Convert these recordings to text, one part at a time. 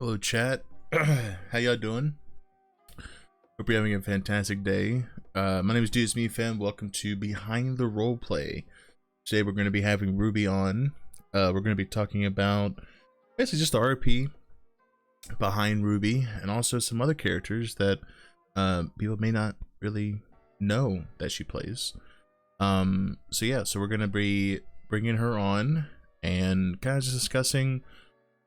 Hello, chat. How y'all doing? Hope you're having a fantastic day. My name is DSMeFam. Welcome to Behind the Roleplay. Today we're going to be having Ruby on. We're going to be talking about basically just the RP behind Ruby and also some other characters that people may not really know that she plays. So we're going to be bringing her on and kind of just discussing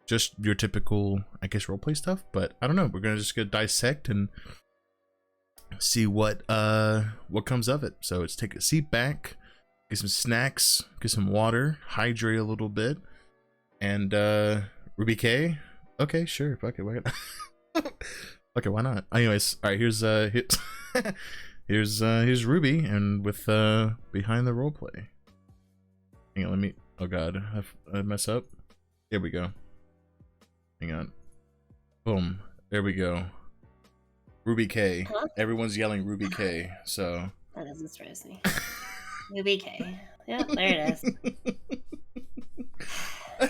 just your typical, I guess, roleplay stuff, but I don't know. We're gonna just go dissect and see what comes of it. So let's take a seat back, get some snacks, get some water, hydrate a little bit, and Ruby K. Okay, sure. Fuck it. Why okay, why not? Anyways, all right. Here's Ruby, and with behind the roleplay. Hang on, let me. Oh God, I mess up. Here we go. Hang on. Boom. There we go. Ruby K. Huh? Everyone's yelling Ruby K, so. That doesn't stress me. Ruby K. Yeah, there it is.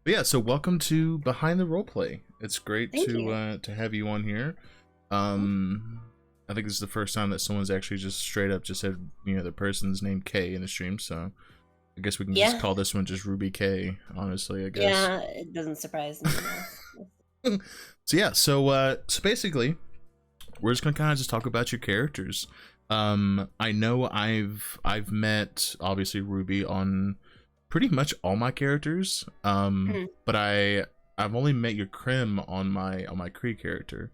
Yeah, so welcome to Behind the Roleplay. It's great Thank to you. to have you on here. I think this is the first time that someone's actually just straight up just said, you know, the person's name K in the stream, so I guess we can just call this one just Ruby K, honestly, I guess. Yeah, it doesn't surprise me. So basically, we're just gonna kind of just talk about your characters. I know I've met obviously Ruby on pretty much all my characters. But I've only met your Crim on my Kree character.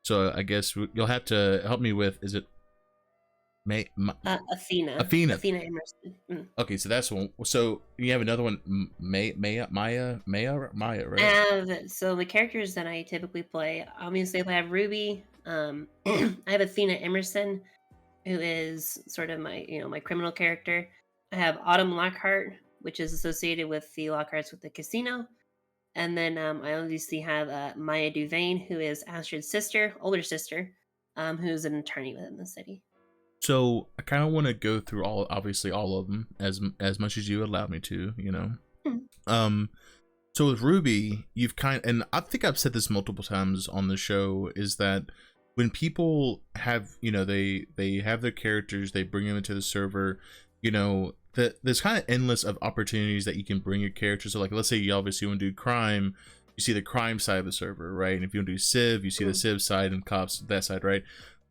So I guess you'll have to help me with, is it Athena. Athena. Athena Emerson. Okay, so that's one. So you have another one, Maya, right? So the characters that I typically play, obviously I have Ruby. I have Athena Emerson, who is sort of my criminal character. I have Autumn Lockhart, which is associated with the Lockharts with the casino. And then I obviously have Maya Duvain, who is Astrid's sister, older sister, who's an attorney within the city. So I kind of want to go through obviously all of them as much as you allow me to, you know. So with Ruby, and I think I've said this multiple times on the show, is that when people have, you know, they have their characters, they bring them into the server, you know, there's kind of endless of opportunities that you can bring your characters. So like, let's say you obviously want to do crime, you see the crime side of the server, right? And if you want to do civ, you see the civ side, and cops that side, right?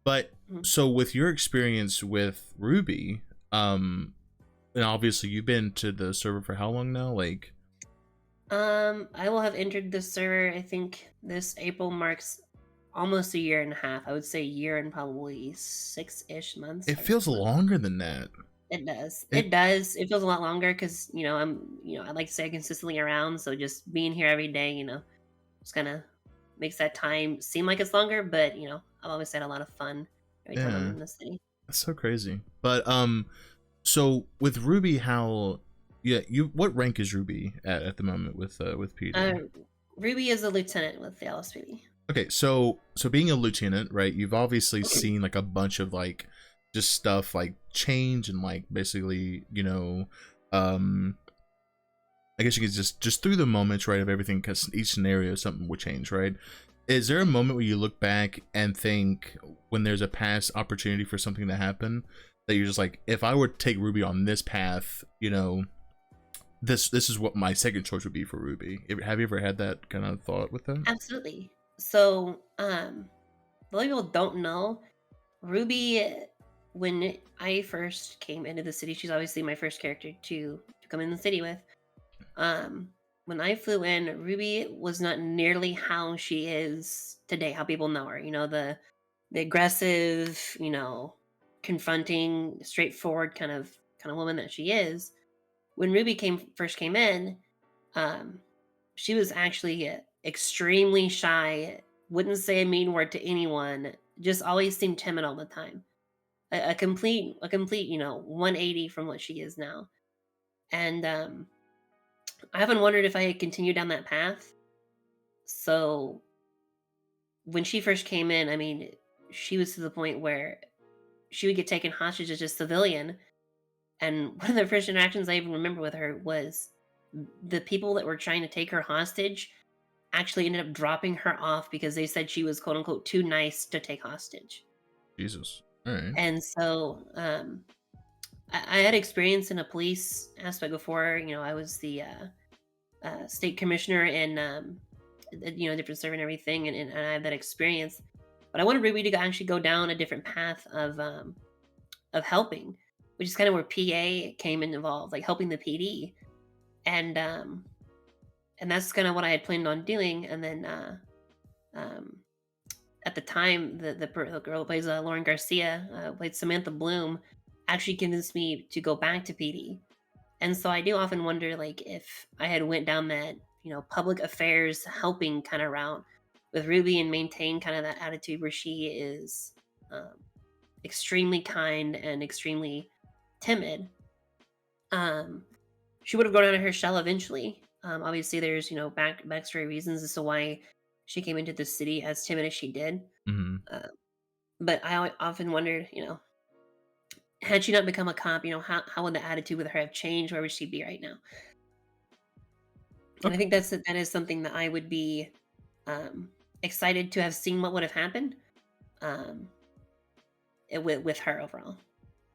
But so with your experience with Ruby, and obviously you've been to the server for how long now? Like, I will have entered the server, I think this April marks almost a year and a half. I would say a year and probably 6-ish months. it feels longer than that. It does. It does. It feels a lot longer because, I like to say consistently around. So just being here every day, just kind of makes that time seem like it's longer. But, I've always had a lot of fun every time I'm in the city. That's so crazy. But, so with Ruby, what rank is Ruby at the moment with Peter? Ruby is a lieutenant with the LSPD. Okay, so being a lieutenant, right? You've obviously seen like a bunch of like just stuff like change and like basically, you know, I guess you could just through the moments, right, of everything, because each scenario something would change, right? Is there a moment where you look back and think, when there's a past opportunity for something to happen, that you're just like, if I were to take Ruby on this path, you know, this is what my second choice would be for Ruby? Have you ever had that kind of thought with them? Absolutely. So, a lot of people don't know, Ruby, when I first came into the city, she's obviously my first character to come in the city with. When I flew in, Ruby was not nearly how she is today, how people know her. You know, the aggressive, confronting, straightforward kind of woman that she is. When Ruby first came in, she was actually extremely shy, wouldn't say a mean word to anyone, just always seemed timid all the time. A complete 180 from what she is now. And I haven't wondered if I had continued down that path. So when she first came in, I mean, she was to the point where she would get taken hostage as a civilian. And one of the first interactions I even remember with her was the people that were trying to take her hostage actually ended up dropping her off because they said she was quote unquote too nice to take hostage. Jesus. All right. And so I had experience in a police aspect before. I was the state commissioner in different serve and everything, and I had that experience. But I wanted Ruby to actually go down a different path of helping, which is kind of where PA came involved, like helping the PD, and that's kind of what I had planned on doing. And then um, at the time, the girl who plays Lauren Garcia, played Samantha Bloom, actually convinced me to go back to PD. And so I do often wonder, like, if I had went down that public affairs helping kind of route with Ruby and maintain kind of that attitude where she is um, extremely kind and extremely timid, um, she would have grown out of her shell eventually. Obviously, there's backstory reasons as to why she came into the city as timid as she did. Mm-hmm. But I often wondered, had she not become a cop, how would the attitude with her have changed? Where would she be right now? And I Okay. think that is something that I would be um, excited to have seen what would have happened um, with her overall.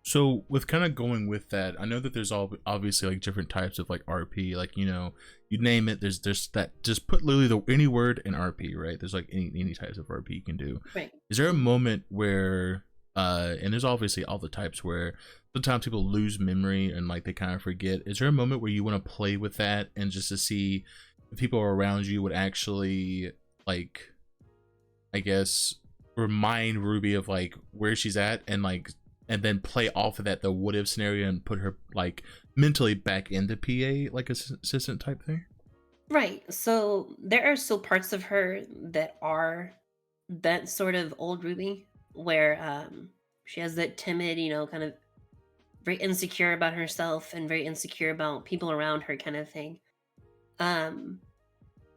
So with kind of going with that, I know that there's all obviously like different types of like RP, like you name it. There's that, just put literally any word in RP, right? There's like any types of RP you can do. Right. Is there a moment where and there's obviously all the types where sometimes people lose memory and like they kind of forget. Is there a moment where you want to play with that and just to see if people around you would actually, like, I guess, remind Ruby of like where she's at, and then play off of that the what if scenario and put her like mentally back into PA, like assistant type thing? Right. So there are still parts of her that are that sort of old Ruby where she has that timid, kind of very insecure about herself and very insecure about people around her kind of thing. Um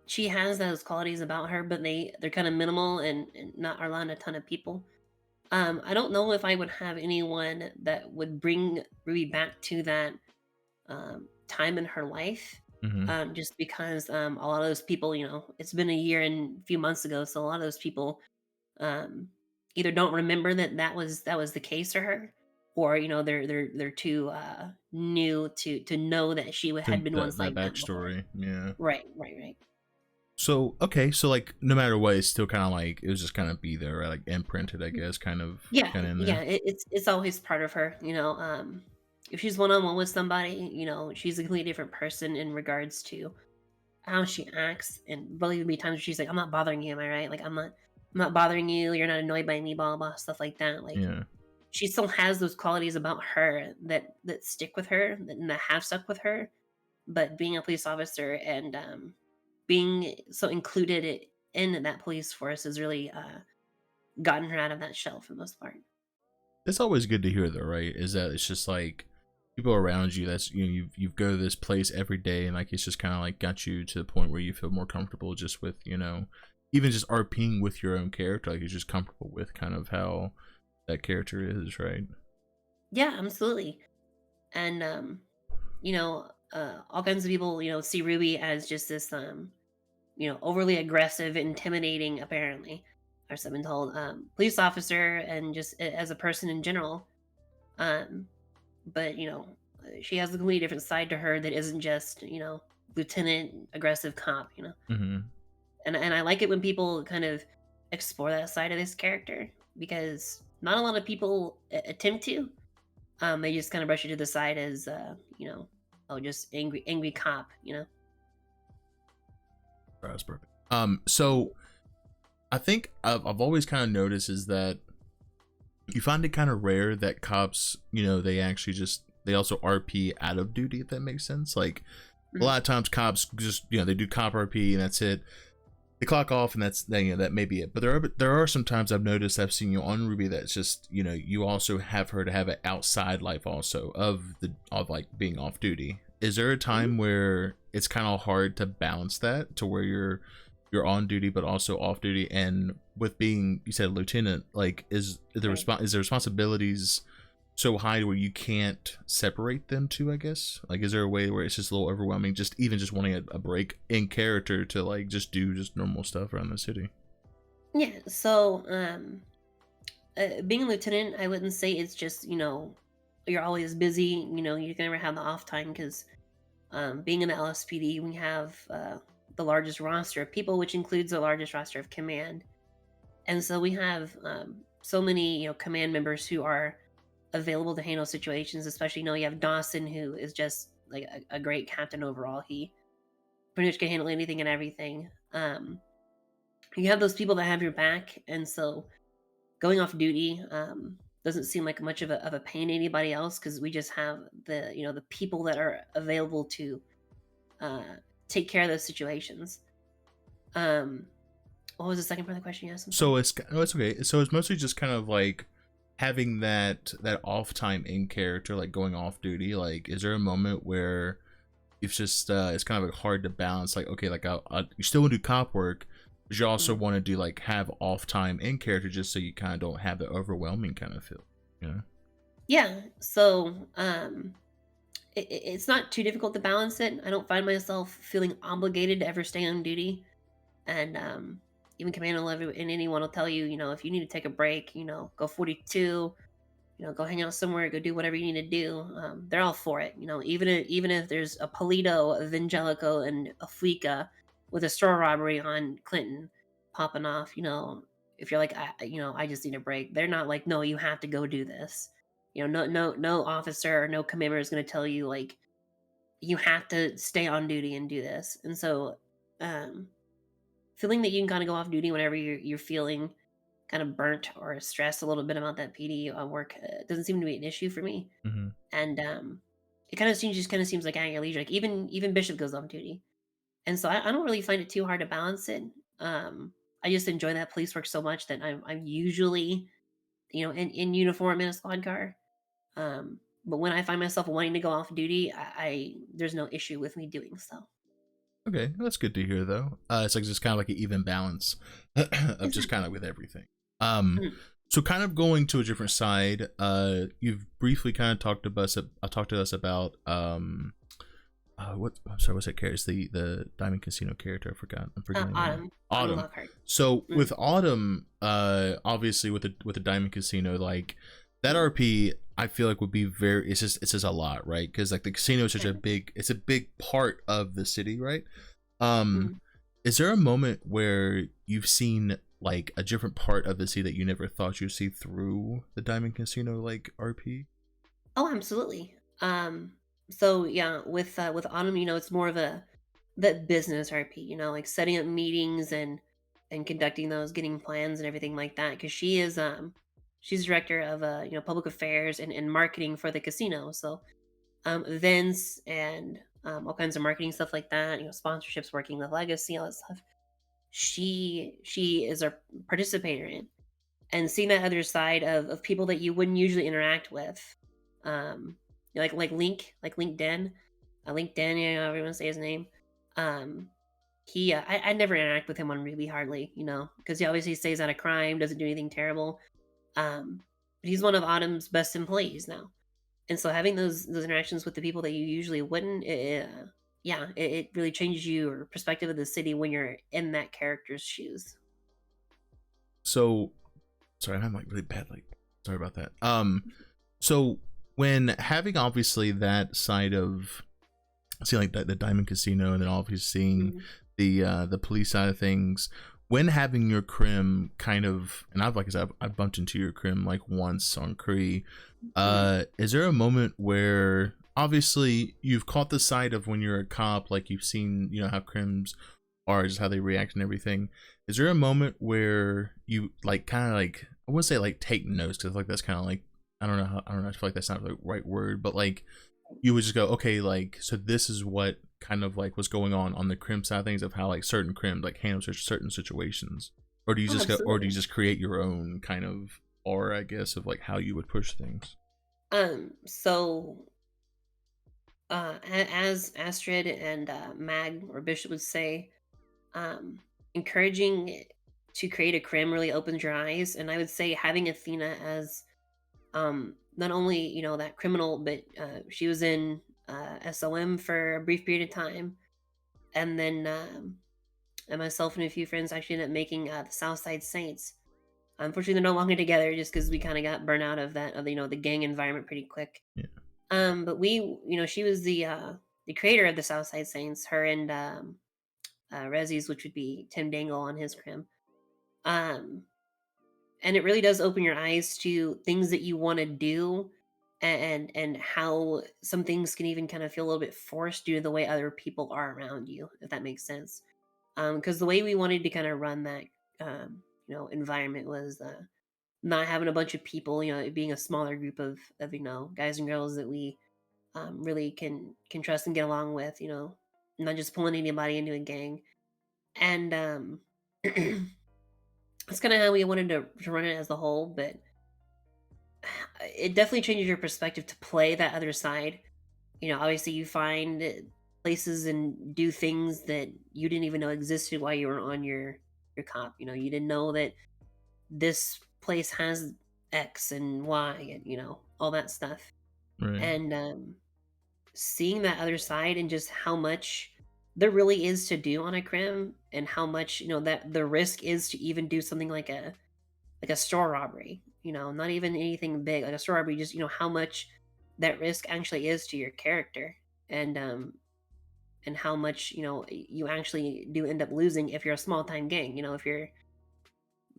she has those qualities about her, but they're kind of minimal and not around a ton of people. I don't know if I would have anyone that would bring Ruby back to that time in her life. Mm-hmm. Just because a lot of those people, it's been a year and a few months ago, so a lot of those people um, either don't remember that was the case for her, or they're too new to know that she had been once That like that before. backstory, yeah. Right, right, right. So okay, so like no matter what, it's still kind of like it was just kind of be there, right? Like imprinted, I guess, kind of Yeah, in yeah. there. It's always part of her. If she's one on one with somebody, she's a completely different person in regards to how she acts. And believe me, times where she's like, "I'm not bothering you, am I right? Like, I'm not bothering you. You're not annoyed by me, blah blah, stuff like that." Like, Yeah. she still has those qualities about her that stick with her and that have stuck with her. But being a police officer and being so included in that police force has really gotten her out of that shell for the most part. That's always good to hear though, right? Is that it's just like people around you that's you go to this place every day, and like it's just kind of like got you to the point where you feel more comfortable just with even just RPing with your own character, like you're just comfortable with kind of how that character is, right? Yeah, absolutely. And all kinds of people, see Ruby as just this overly aggressive, intimidating, apparently, or so I've been told, police officer, and just as a person in general. Um, but she has a completely different side to her that isn't just lieutenant aggressive cop. Mm-hmm. And I like it when people kind of explore that side of this character, because not a lot of people attempt to. They just kind of brush it to the side as oh, just angry cop. That's perfect. So I think I've always kind of noticed is that you find it kind of rare that cops, they actually they also RP out of duty, if that makes sense. Like a lot of times cops just, they do cop RP and that's it. They clock off and that may be it. But there are some times I've noticed, I've seen you on Ruby that's just, you also have her to have an outside life also of like being off duty. Is there a time where it's kind of hard to balance that to where you're on duty but also off duty? And with being, you said lieutenant, like is there Right. responsibilities so high where you can't separate them two, I guess? Like, is there a way where it's just a little overwhelming, just even just wanting a break in character to like just do just normal stuff around the city? Yeah. So, being a lieutenant, I wouldn't say it's just, you're always busy. You can never have the off time because being in the LSPD, we have the largest roster of people, which includes the largest roster of command. And so we have so many, command members who are available to handle situations. Especially, you have Dawson, who is just like a great captain overall. He pretty much can handle anything and everything. You have those people that have your back, and so going off duty doesn't seem like much of a pain to anybody else because we just have the people that are available to uh, take care of those situations. Um, what was the second part of the question you asked? I'm So sorry. it's no, it's okay. So it's mostly just kind of like having that off time in character, like going off duty. Like, is there a moment where it's just it's kind of like hard to balance? Like, okay, like you still want to do cop work, but you also Mhm. want to do like have off time in character, just so you kind of don't have the overwhelming kind of feel. You know? Yeah. So it's not too difficult to balance it. I don't find myself feeling obligated to ever stay on duty. And even Commando Level and anyone will tell you, if you need to take a break, go 42, go hang out somewhere, go do whatever you need to do. They're all for it. Even if there's a Polito, a Vangelico, and a Fuica with a store robbery on Clinton popping off, if you're like, I just need a break. They're not like, no, you have to go do this. No officer or no commander is going to tell you like you have to stay on duty and do this. And so, um, feeling that you can kind of go off duty whenever you're feeling kind of burnt or stressed a little bit about that PD work doesn't seem to be an issue for me. Mm-hmm. And it kind of seems like at your leisure. Like even Bishop goes off duty, and so I don't really find it too hard to balance it. I just enjoy that police work so much that I'm usually in uniform in a squad car. But when I find myself wanting to go off duty, I there's no issue with me doing so. Okay, that's good to hear though. It's like just kind of like an even balance of just kind Exactly. of with everything. Um, Mhm. so kind of going to a different side. You've briefly kind of talked to us about what I'm sorry, what's that character? It's the Diamond Casino character. I forgot. I'm forgetting the name. Autumn Autumn. Lockhart. So Mm, with Autumn, obviously with the Diamond Casino, like that mm, RP, I feel like would be very. It's just a lot, right? Because like the casino is such a right. big. It's a big part of the city, right? Um, Mm. is there a moment where you've seen like a different part of the city that you never thought you'd see through the Diamond Casino like RP? Oh, absolutely. So yeah, with Autumn, it's more of a that business RP, like setting up meetings and conducting those, getting plans and everything like that. Because she's director of public affairs and marketing for the casino. So events and all kinds of marketing stuff like that. Sponsorships, working the legacy, all that stuff. She is a participator in. And seeing that other side of people that you wouldn't usually interact with, um, like LinkedIn, LinkedIn, everyone say his name. Um, I never interact with him on really hardly, because he obviously stays out of crime, doesn't do anything terrible. Um, but he's one of Autumn's best employees now, and so having those interactions with the people that you usually wouldn't, yeah, it really changes your perspective of the city when you're in that character's shoes. So sorry, I'm like really bad. Like sorry about that. So when having obviously that side of seeing like the Diamond Casino, and then obviously seeing Mhm. the police side of things, when having your crim kind of, and I've like I said, I've bumped into your crim like once on Cree. Mhm. Is there a moment where obviously you've caught the side of when you're a cop, like you've seen, how crims are, just how they react and everything? Is there a moment where you like kind of like, I wouldn't say like take notes, because like that's kind of like, I don't know, I feel like that's not the right word, but like you would just go, okay, like, so this is what kind of like was going on the crim side of things, of how like certain crim like handle certain situations, or do you Oh, just go, or do you absolutely. just create your own kind of aura, I guess, of like how you would push things? So as Astrid and Mag or Bishop would say, um, encouraging to create a crim really opens your eyes, and I would say having Athena as not only, you know, that criminal, but she was in SOM for a brief period of time. And then and myself and a few friends actually ended up making the Southside Saints. Unfortunately, they're no longer together just because we kind of got burnt out of that, of, you know, the gang environment pretty quick. Yeah. But we, you know, she was the creator of the Southside Saints, her and Rezzy's, which would be Tim Dangle on his crim. Um, and it really does open your eyes to things that you want to do, and how some things can even kind of feel a little bit forced due to the way other people are around you, if that makes sense. Because the way we wanted to kind of run that you know, environment was not having a bunch of people, you know, it being a smaller group of, you know, guys and girls that we really can trust and get along with, you know, not just pulling anybody into a gang. And that's kind of how we wanted to run it as a whole. But it definitely changes your perspective to play that other side. You know, obviously you find places and do things that you didn't even know existed while you were on your cop. You know, you didn't know that this place has X and Y and, you know, all that stuff. Right. And seeing that other side and just how much there really is to do on a crim, and how much, you know, that the risk is to even do something like a store robbery, you know, not even anything big, like a store robbery, just, you know, how much that risk actually is to your character. And how much, you know, you actually do end up losing if you're a small time gang. You know, if you're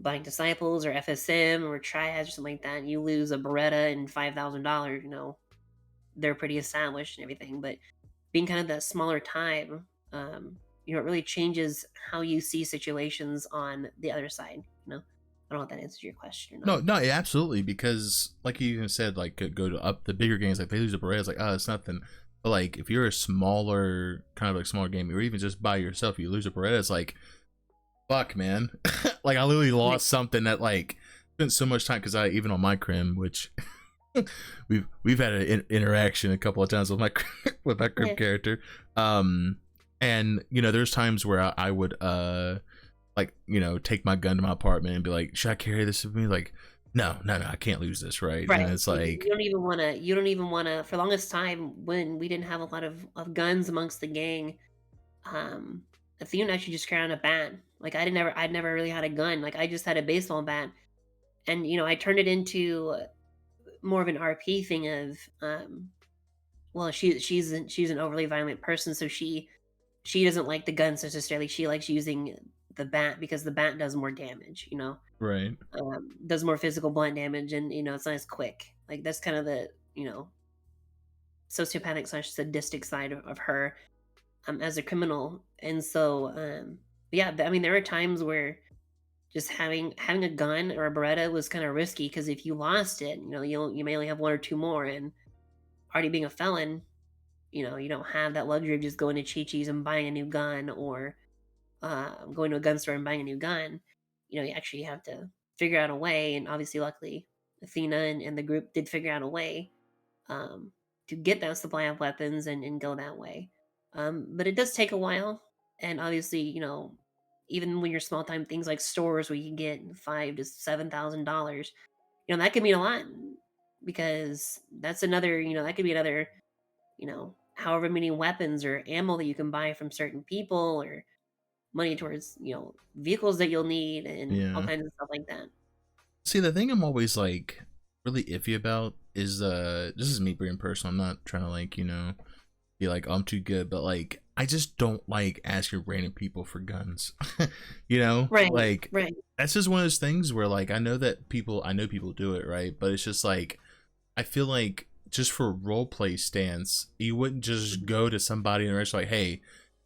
buying disciples or FSM or triads or something like that, and you lose a Beretta and $5,000, you know, they're pretty established and everything. But being kind of that smaller time, you know, it really changes how you see situations on the other side. You know, I don't know if that answers your question or No, not. no, yeah, absolutely. Because like you even said, like go to up the bigger games, like they lose a Beret, it's like, oh, it's nothing. But like if you're a smaller, kind of like smaller game, or even just by yourself, you lose a Beretta, it's like, fuck, man. Like I literally lost something that like spent so much time, because I, even on my crim, which we've had an interaction a couple of times with my with my crim character, and you know, there's times where I would like, you know, take my gun to my apartment and be like, should I carry this with me? Like, no, I can't lose this, right? And it's like, you don't even want to. You don't even want to. For the longest time, when we didn't have a lot of guns amongst the gang, Athena actually just carried on a bat. Like I'd never really had a gun. Like I just had a baseball bat, and, you know, I turned it into more of an RP thing of, well, she's an overly violent person, so she doesn't like the guns necessarily. She likes using the bat because the bat does more damage. You know, right, does more physical blunt damage, and, you know, it's not as quick. Like that's kind of the, you know, sociopathic / sadistic side of her as a criminal. And so yeah, I mean, there are times where just having a gun or a Beretta was kind of risky, because if you lost it, you know, you may only have one or two more, and already being a felon, you know, you don't have that luxury of just going to Chi-Chi's and buying a new gun, or going to a gun store and buying a new gun. You know, you actually have to figure out a way, and obviously, luckily, Athena and the group did figure out a way um, to get that supply of weapons and go that way. But it does take a while, and obviously, you know, even when you're small time things like stores where you can get $5,000 to $7,000, you know, that could mean a lot, because that's another, you know, that could be another, you know, however many weapons or ammo that you can buy from certain people, or money towards, you know, vehicles that you'll need, and all yeah. kinds of stuff like that. See, the thing I'm always like really iffy about is this is me being personal. I'm not trying to, like, you know, be like, oh, I'm too good, but like I just don't like asking random people for guns. You know, Right, like right. that's just one of those things where like I know people do it, right? But it's just like, I feel like just for role play stance, you wouldn't just go to somebody and it's like, hey,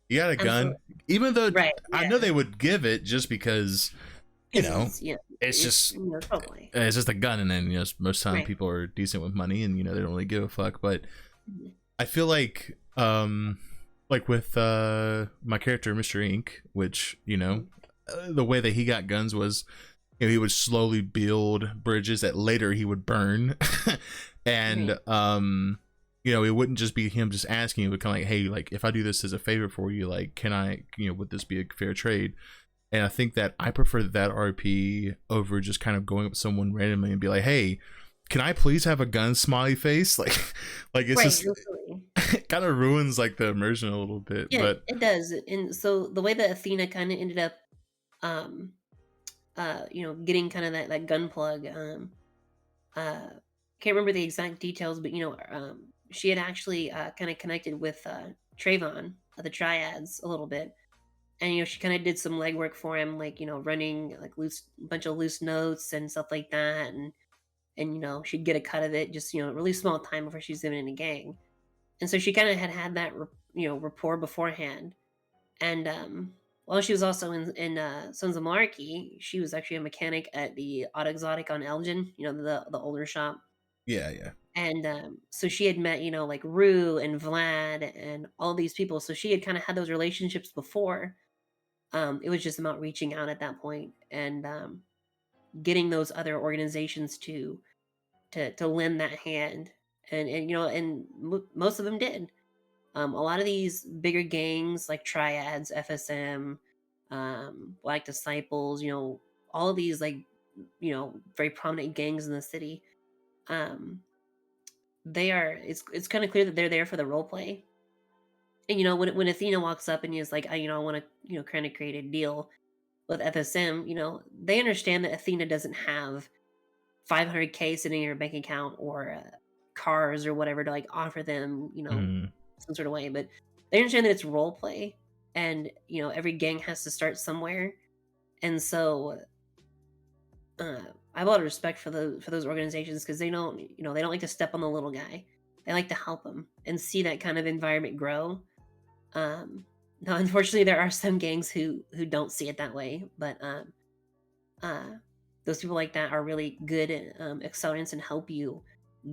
you got a gun? Absolutely. Even though Right. I Yeah. know they would give it, just because, you know, Yeah. it's just, You know, totally. it's just a gun, and then, you know, most time Right. people are decent with money, and, you know, they don't really give a fuck. But Mhm. I feel like with my character Mr. Ink, which, you know, the way that he got guns was, you know, he would slowly build bridges that later he would burn. And Right. you know, it wouldn't just be him just asking. It would kind of like, hey, like, if I do this as a favor for you, like, can I, you know, would this be a fair trade? And I think that I prefer that RP over just kind of going up to someone randomly and be like, hey, can I please have a gun smiley face? Like it's Right, just absolutely. it kind of ruins like the immersion a little bit. Yeah, But it does. And so the way that Athena kind of ended up, um, getting kind of that gun plug, can't remember the exact details, but she had actually kind of connected with Trayvon of the Triads a little bit, and she kind of did some legwork for him, like running like loose bunch of loose notes and stuff like that, and she'd get a cut of it, just really small time before she's even in a gang, and so she kind of had that rapport beforehand, and while she was also in Sons of Monarchy, she was actually a mechanic at the Auto Exotic on Elgin, the older shop. yeah, yeah. And so she had met, like Rue and Vlad and all these people. So she had kind of had those relationships before. It was just about reaching out at that point and getting those other organizations to lend that hand. And most of them did. A lot of these bigger gangs like Triads, FSM, Black Disciples, all of these like very prominent gangs in the city. Um, it's kind of clear that they're there for the role play. And when Athena walks up and is like, I want to kind of create a deal with FSM, they understand that Athena doesn't have 500K sitting in her bank account or cars or whatever to like offer them, Mm, some sort of way, but they understand that it's role play, and every gang has to start somewhere, and so I have a lot of respect for those organizations because they don't like to step on the little guy. They like to help them and see that kind of environment grow. Now, unfortunately, there are some gangs who don't see it that way, but uh, those people like that are really good at accelerants and help you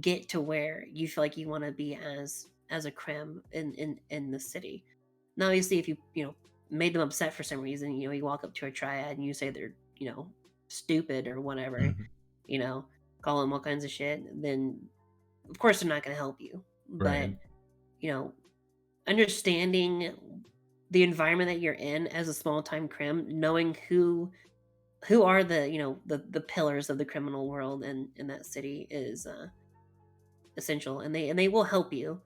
get to where you feel like you want to be as a creme in the city. Now, obviously, if you made them upset for some reason, you walk up to a triad and you say they're stupid or whatever, mhm. you know, call them all kinds of shit, then of course they're not going to help you. But Right. you know, understanding the environment that you're in as a small time crim, knowing who are the pillars of the criminal world in that city is essential, and they will help you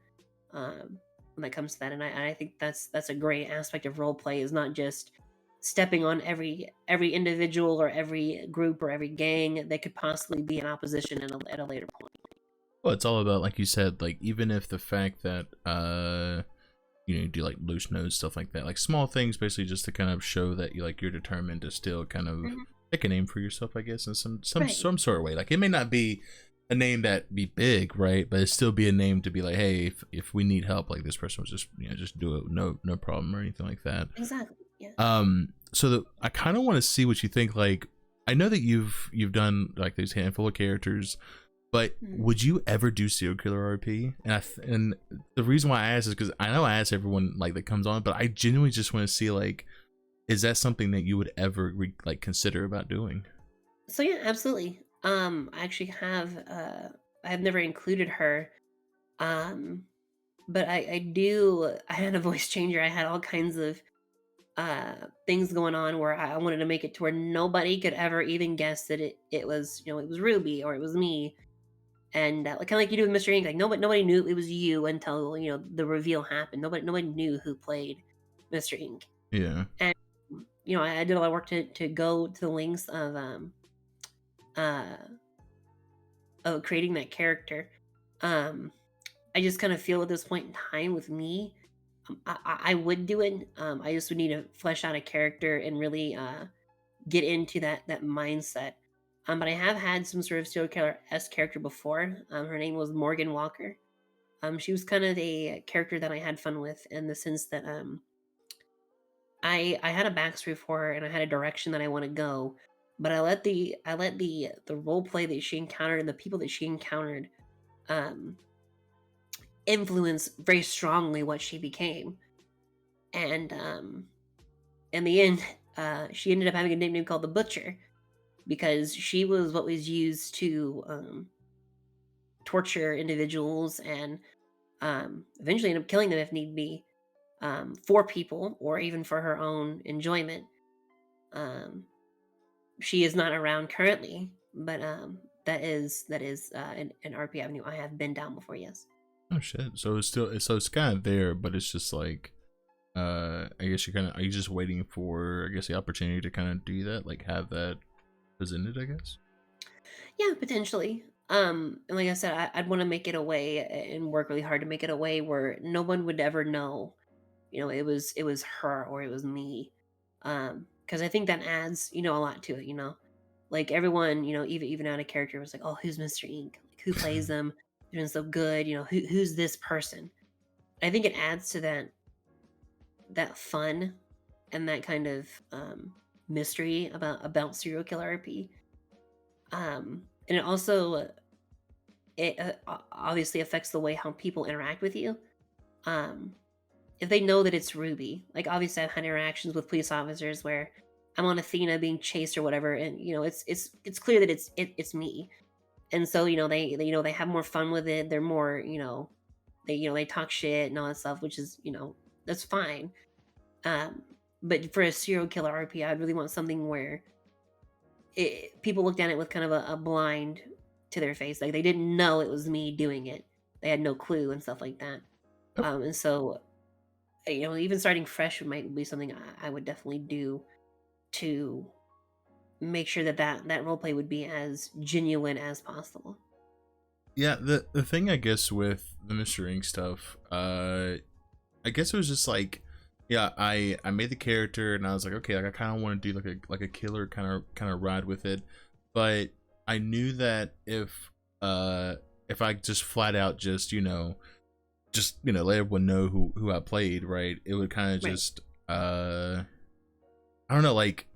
when that comes to that. And I think that's a great aspect of role play, is not just stepping on every individual or every group or every gang that could possibly be in opposition at a later point. Well, it's all about, like you said, like even if the fact that you do like loose notes, stuff like that, like small things, basically just to kind of show that you're determined to still kind of Mhm. pick a name for yourself, I guess, in Right. some sort of way. Like it may not be a name that be big, right? But it still be a name to be like, hey, if we need help, like this person was just just do it, no problem or anything like that. Exactly. Yeah. I kind of want to see what you think. Like, I know that you've done like these handful of characters, but Mhm. would you ever do serial killer RP? And the reason why I ask is because I know I ask everyone like that comes on, but I genuinely just want to see, like, is that something that you would ever like consider about doing? So yeah, absolutely. I actually I've never included her. Um, but I do. I had a voice changer. I had all kinds of things going on where I wanted to make it to where nobody could ever even guess that it was it was Ruby or it was me. And like kind of like you do with Mr. Ink, like nobody knew it was you until the reveal happened. Nobody knew who played Mr. Ink. Yeah. And I did a lot of work to go to the lengths uh of creating that character. Um, I just kind of feel at this point in time with me, I would do it. I just would need to flesh out a character and really get into that mindset. But I have had some sort of serial killer s character before. Her name was Morgan Walker. She was kind of a character that I had fun with in the sense that I had a backstory for her and I had a direction that I want to go, but I let the role play that she encountered and the people that she encountered um, influence very strongly what she became. And in the end, she ended up having a nickname called the Butcher because she was what was used to torture individuals and eventually end up killing them if need be, for people or even for her own enjoyment. Um, she is not around currently, but that is an RP avenue I have been down before. Yes. Oh shit. So it's kind of there, but it's just like I guess are you just waiting for, I guess, the opportunity to kind of do that, like have that presented, I guess. Yeah, potentially. And like I said, I'd want to make it a way and work really hard to make it a way where no one would ever know, it was her or it was me. Because I think that adds, a lot to it. Like everyone, even out of character was like, oh, who's Mr. Ink? Like who plays them? They're doing so good. Who's this person? I think it adds to that fun and that kind of mystery about serial killer RP. And it also obviously affects the way how people interact with you. Um, if they know that it's Ruby, like obviously I've had interactions with police officers where I'm on Athena being chased or whatever, and it's clear that it's me, and so they have more fun with it. They're more they talk shit and all that stuff, which is that's fine. Um, but for a serial killer RP, I'd really want something where people looked at it with kind of a blind to their face, like they didn't know it was me doing it. They had no clue and stuff like that. And so even starting fresh might be something I would definitely do to make sure that role play would be as genuine as possible. Yeah, the thing, I guess, with the Mr. Ink stuff, I guess it was just like, yeah, I made the character and I was like, okay, like I kind of want to do like a killer kind of ride with it, but I knew that if I just flat out just let everyone know who I played, right, it would kind of Right. just I don't know, like,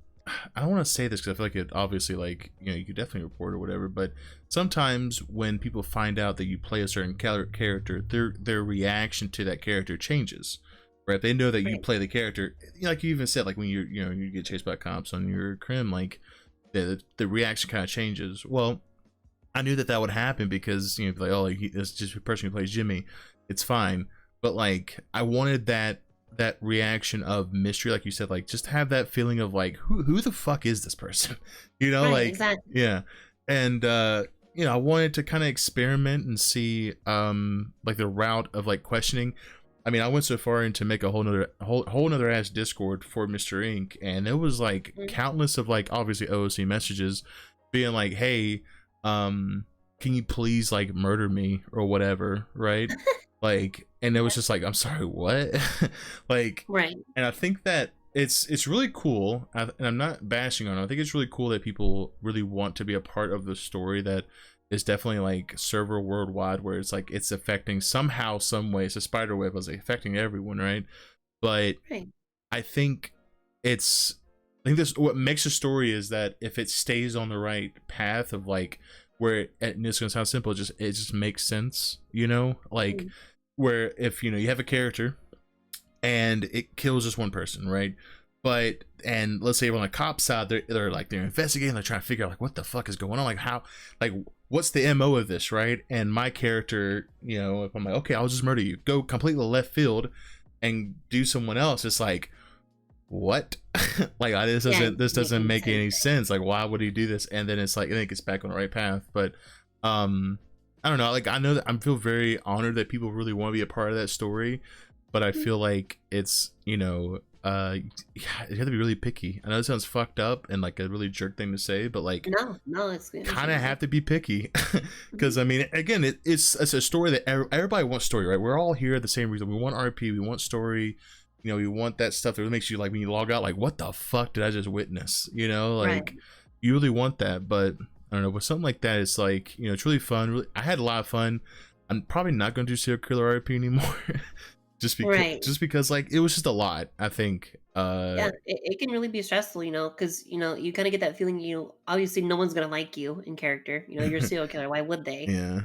I don't want to say this because I feel like it obviously, like, you could definitely report or whatever, but sometimes when people find out that you play a certain character, their reaction to that character changes, right? They know that you Right. play the character, like you even said, like when you get chased by cops on your crim, like the reaction kind of changes. Well, I knew that would happen because like, oh, it's just a person who plays Jimmy, it's fine, but like I wanted that reaction of mystery, like you said, like just have that feeling of like who the fuck is this person, Right. like, Exactly. yeah. And I wanted to kind of experiment and see like the route of like questioning. I mean, I went so far into make a whole nother ass Discord for Mr. Ink, and it was like Mhm. countless of like obviously OOC messages being like, hey, can you please like murder me or whatever, right? Like, and it was just like, I'm sorry, what? Like, Right. and I think that it's really cool, and I'm not bashing on it. I think it's really cool that people really want to be a part of the story that is definitely like server worldwide, where it's like it's affecting somehow, some way. It's a spider web, was like affecting everyone, right? But Right. I think it's I think this what makes a story is that if it stays on the right path of like where and it's gonna sound simple, it just makes sense, like Mhm. where if you have a character and it kills just one person, right? But and let's say on the cop side, they're investigating, they're trying to figure out like what the fuck is going on, like how, like what's the MO of this, right? And my character, if I'm like, okay, I'll just murder you, go completely left field and do someone else, it's like, what? Like Yeah. It this doesn't make doesn't any make sense. any sense, like why would he do this? And then it's like, I think it's back on the right path. But I don't know, like I know that I feel very honored that people really want to be a part of that story, but I Mhm. feel like it's you have to be really picky. I know it sounds fucked up and like a really jerk thing to say, but like No, no, it's kind of understandable. have to be picky Mhm. because I mean, again, it's a story that everybody wants story, right? We're all here the same reason. We want RP, we want story, we want that stuff that really makes you like when you log out, like what the fuck did I just witness? Right. Like you really want that, but I don't know. With something like that, it's like it's really fun. Really, I had a lot of fun. I'm probably not going to do serial killer RP anymore, Right. just because like it was just a lot. I think. Yeah, it can really be stressful, because you kind of get that feeling. Obviously, no one's gonna like you in character. You're a serial killer. Why would they? Yeah.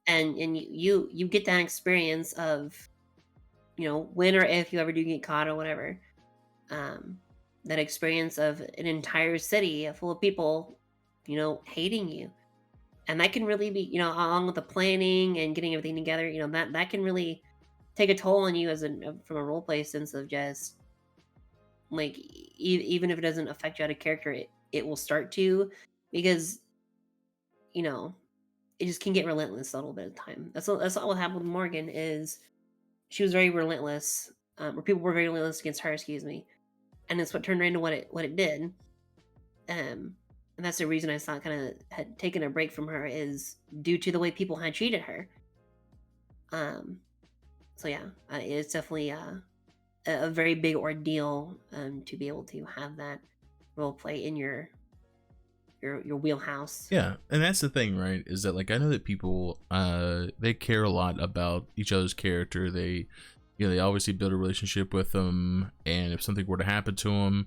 And you get that experience of when or if you ever do get caught or whatever. Um, that experience of an entire city full of people, hating you, and that can really be along with the planning and getting everything together. That can really take a toll on you as from a role play sense of just like even if it doesn't affect you out of character, it will start to, because you know, it just can get relentless a little bit of time. That's all what happened with Morgan is she was very relentless, or people were very relentless against her, excuse me, and it's what turned her into what it did. Um, and that's the reason I thought kind of had taken a break from her is due to the way people had treated her. Um, so yeah, it's definitely a very big ordeal to be able to have that role play in your wheelhouse. Yeah, and that's the thing, right? Is that like I know that people they care a lot about each other's character. They they obviously build a relationship with them, and if something were to happen to them,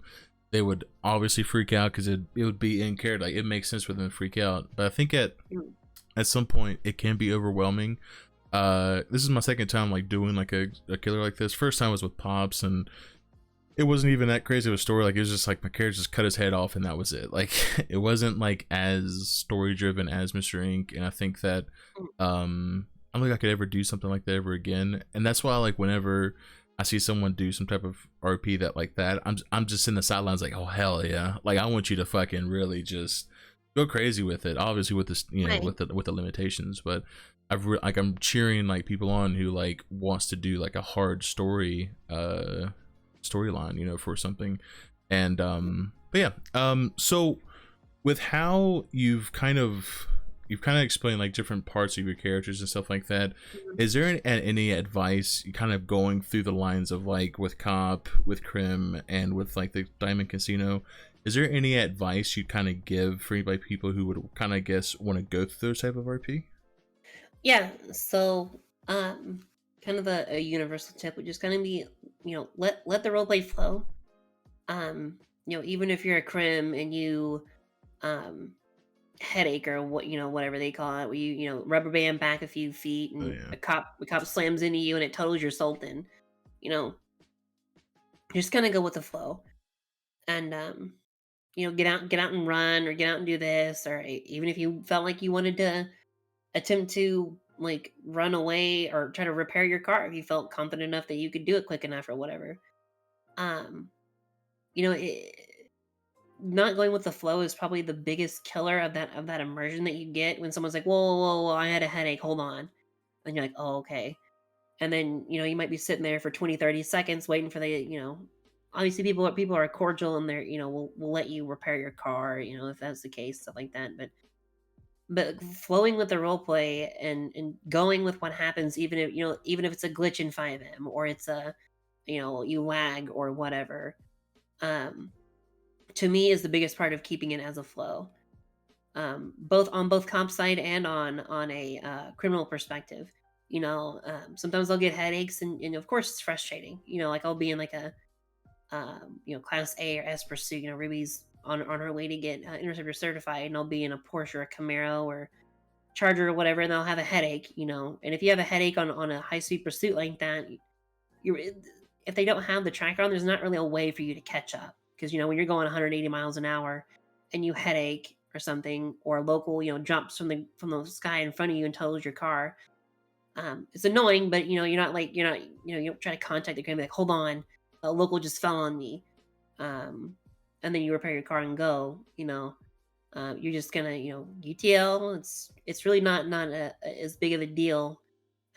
they would obviously freak out because it would be in character. Like it makes sense for them to freak out. But I think Mm. at some point it can be overwhelming. This is my second time like doing like a killer like this. First time was with Pops, and it wasn't even that crazy of a story. Like it was just like my character just cut his head off and that was it. Like it wasn't like as story driven as Mr. Ink. And I think that I don't think I could ever do something like that ever again. And that's why like whenever I see someone do some type of RP that like that, I'm just in the sidelines like, oh hell yeah. Like I want you to fucking really just go crazy with it. Obviously with this, Right. with the limitations, but like I'm cheering like people on who like wants to do like a hard storyline, for something. And but yeah, so with how you've kind of explained like different parts of your characters and stuff like that, Mhm. is there any advice kind of going through the lines of like with Cop, with Crim, and with like the Diamond Casino, is there any advice you'd kind of give for anybody, people who would kind of guess want to go through those type of RP? Yeah. So, kind of a universal tip would just kind of be, let the role play flow. Even if you're a crim and you um headache or whatever they call it, where you rubber band back a few feet Oh and yeah. a cop slams into you and it totals your sultan, you know, just kind of go with the flow and get out and run or get out and do this or even if you felt like you wanted to attempt to like run away or try to repair your car if you felt confident enough that you could do it quick enough or whatever. Um, not going with the flow is probably the biggest killer of that immersion that you get when someone's like, "Whoa, whoa, whoa, whoa, I had a headache. Hold on," and you're like, "Oh, okay." And then you might be sitting there for 20, 30 seconds waiting for obviously people are cordial and they're will let you repair your car, if that's the case, stuff like that. But flowing with the role play and going with what happens, even if it's a glitch in 5M or it's you lag or whatever. Um, to me is the biggest part of keeping it as a flow. Both on both comp side and on a criminal perspective. Sometimes I'll get headaches and of course it's frustrating. Like I'll be in like a class A or S pursuit. Ruby's on her way to get interceptor certified, and I'll be in a Porsche or a Camaro or Charger or whatever, and I'll have a headache. And if you have a headache on a high speed pursuit like that, you're if they don't have the tracker on, there's not really a way for you to catch up because when you're going 180 miles an hour and you headache or something, or a local jumps from the sky in front of you and tows your car. It's annoying, but you don't try to contact the crane, be like, hold on, a local just fell on me, um, and then you repair your car and go. You're just gonna UTL. It's really not as big of a deal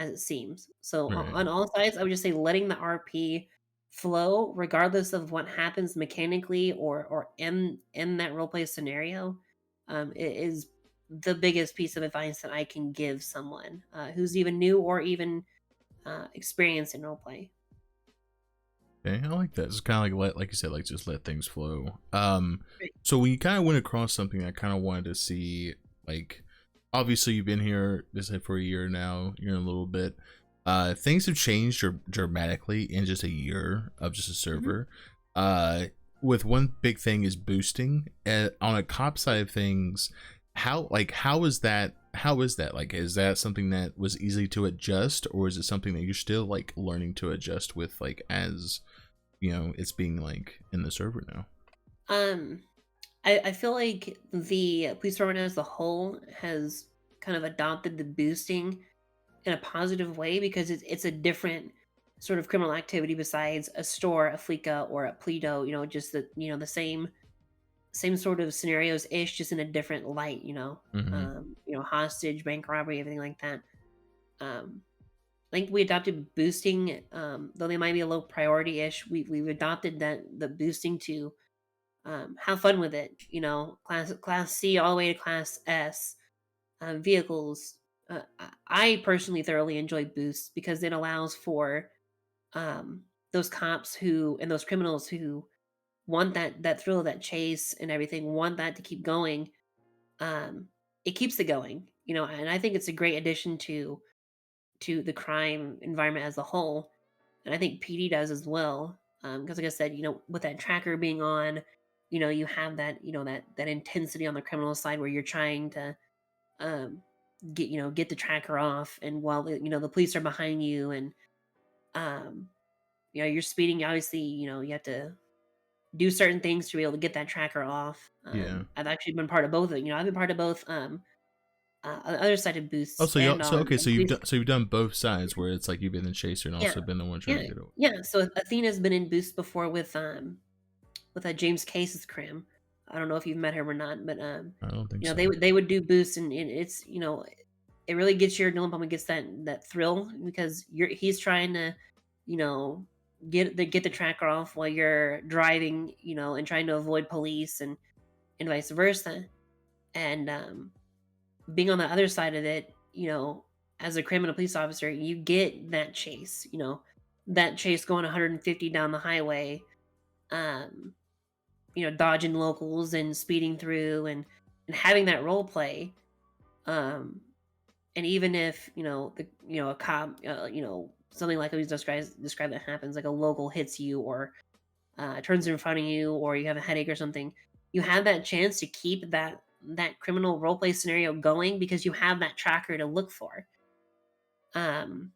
as it seems. So Right. on all sides, I would just say letting the RP flow, regardless of what happens mechanically or in that roleplay scenario, is the biggest piece of advice that I can give someone who's even new or even experienced in roleplay. Okay, I like that. It's kind of like you said, like just let things flow. Right. So when you kind of went across something, I kind of wanted to see, like, obviously you've been here, this for a year now, you're in a little bit. Things have changed dramatically in just a year of just a Mhm. server. Uh, with one big thing is boosting. On a cop side of things, how is that? How is that? Like, is that something that was easy to adjust, or is it something that you're still like learning to adjust with, like as it's being like in the server now? Um, I feel like the police department as a whole has kind of adopted the boosting in a positive way because it's a different sort of criminal activity besides a store, a fleeca, or a pleado. Just the same same sort of scenarios ish, just in a different light. Mm-hmm. Hostage, bank robbery, everything like that. Um, I think we adopted boosting, though they might be a low priority ish. We've adopted the boosting to have fun with it. Class C all the way to class S vehicles. I personally thoroughly enjoy boosts because it allows for um, those cops who and those criminals who want that thrill of that chase and everything, want that to keep going. um it keeps it going, and I think it's a great addition to the crime environment as a whole, and I think PD does as well. Because like I said, with that tracker being on, you have that, that intensity on the criminal side where you're trying to um get the tracker off, and while the police are behind you, and um you're speeding, obviously, you have to do certain things to be able to get that tracker off. Yeah. I've actually been part of both. I've been part of both. On the other side of Oh, boosts so and so on okay, the police. you've done both sides where it's like you've been the chaser and Yeah, also been the one trying yeah, to get away. yeah. So Athena's been in boost before with a James Case's crim. I don't know if you've met him or not, but I don't think they so. would do boosts, and it's it really gets your adrenaline pump and gets that thrill because he's trying to you know get the tracker off while you're driving, and trying to avoid police, and vice versa. And being on the other side of it, as a criminal police officer, you get that chase, that chase going 150 down the highway, um, dodging locals and speeding through, and having that role play. Um, and even if, a cop, something like we described that happens, like a local hits you, or turns in front of you, or you have a headache or something, you have that chance to keep that criminal role play scenario going because you have that tracker to look for. Um,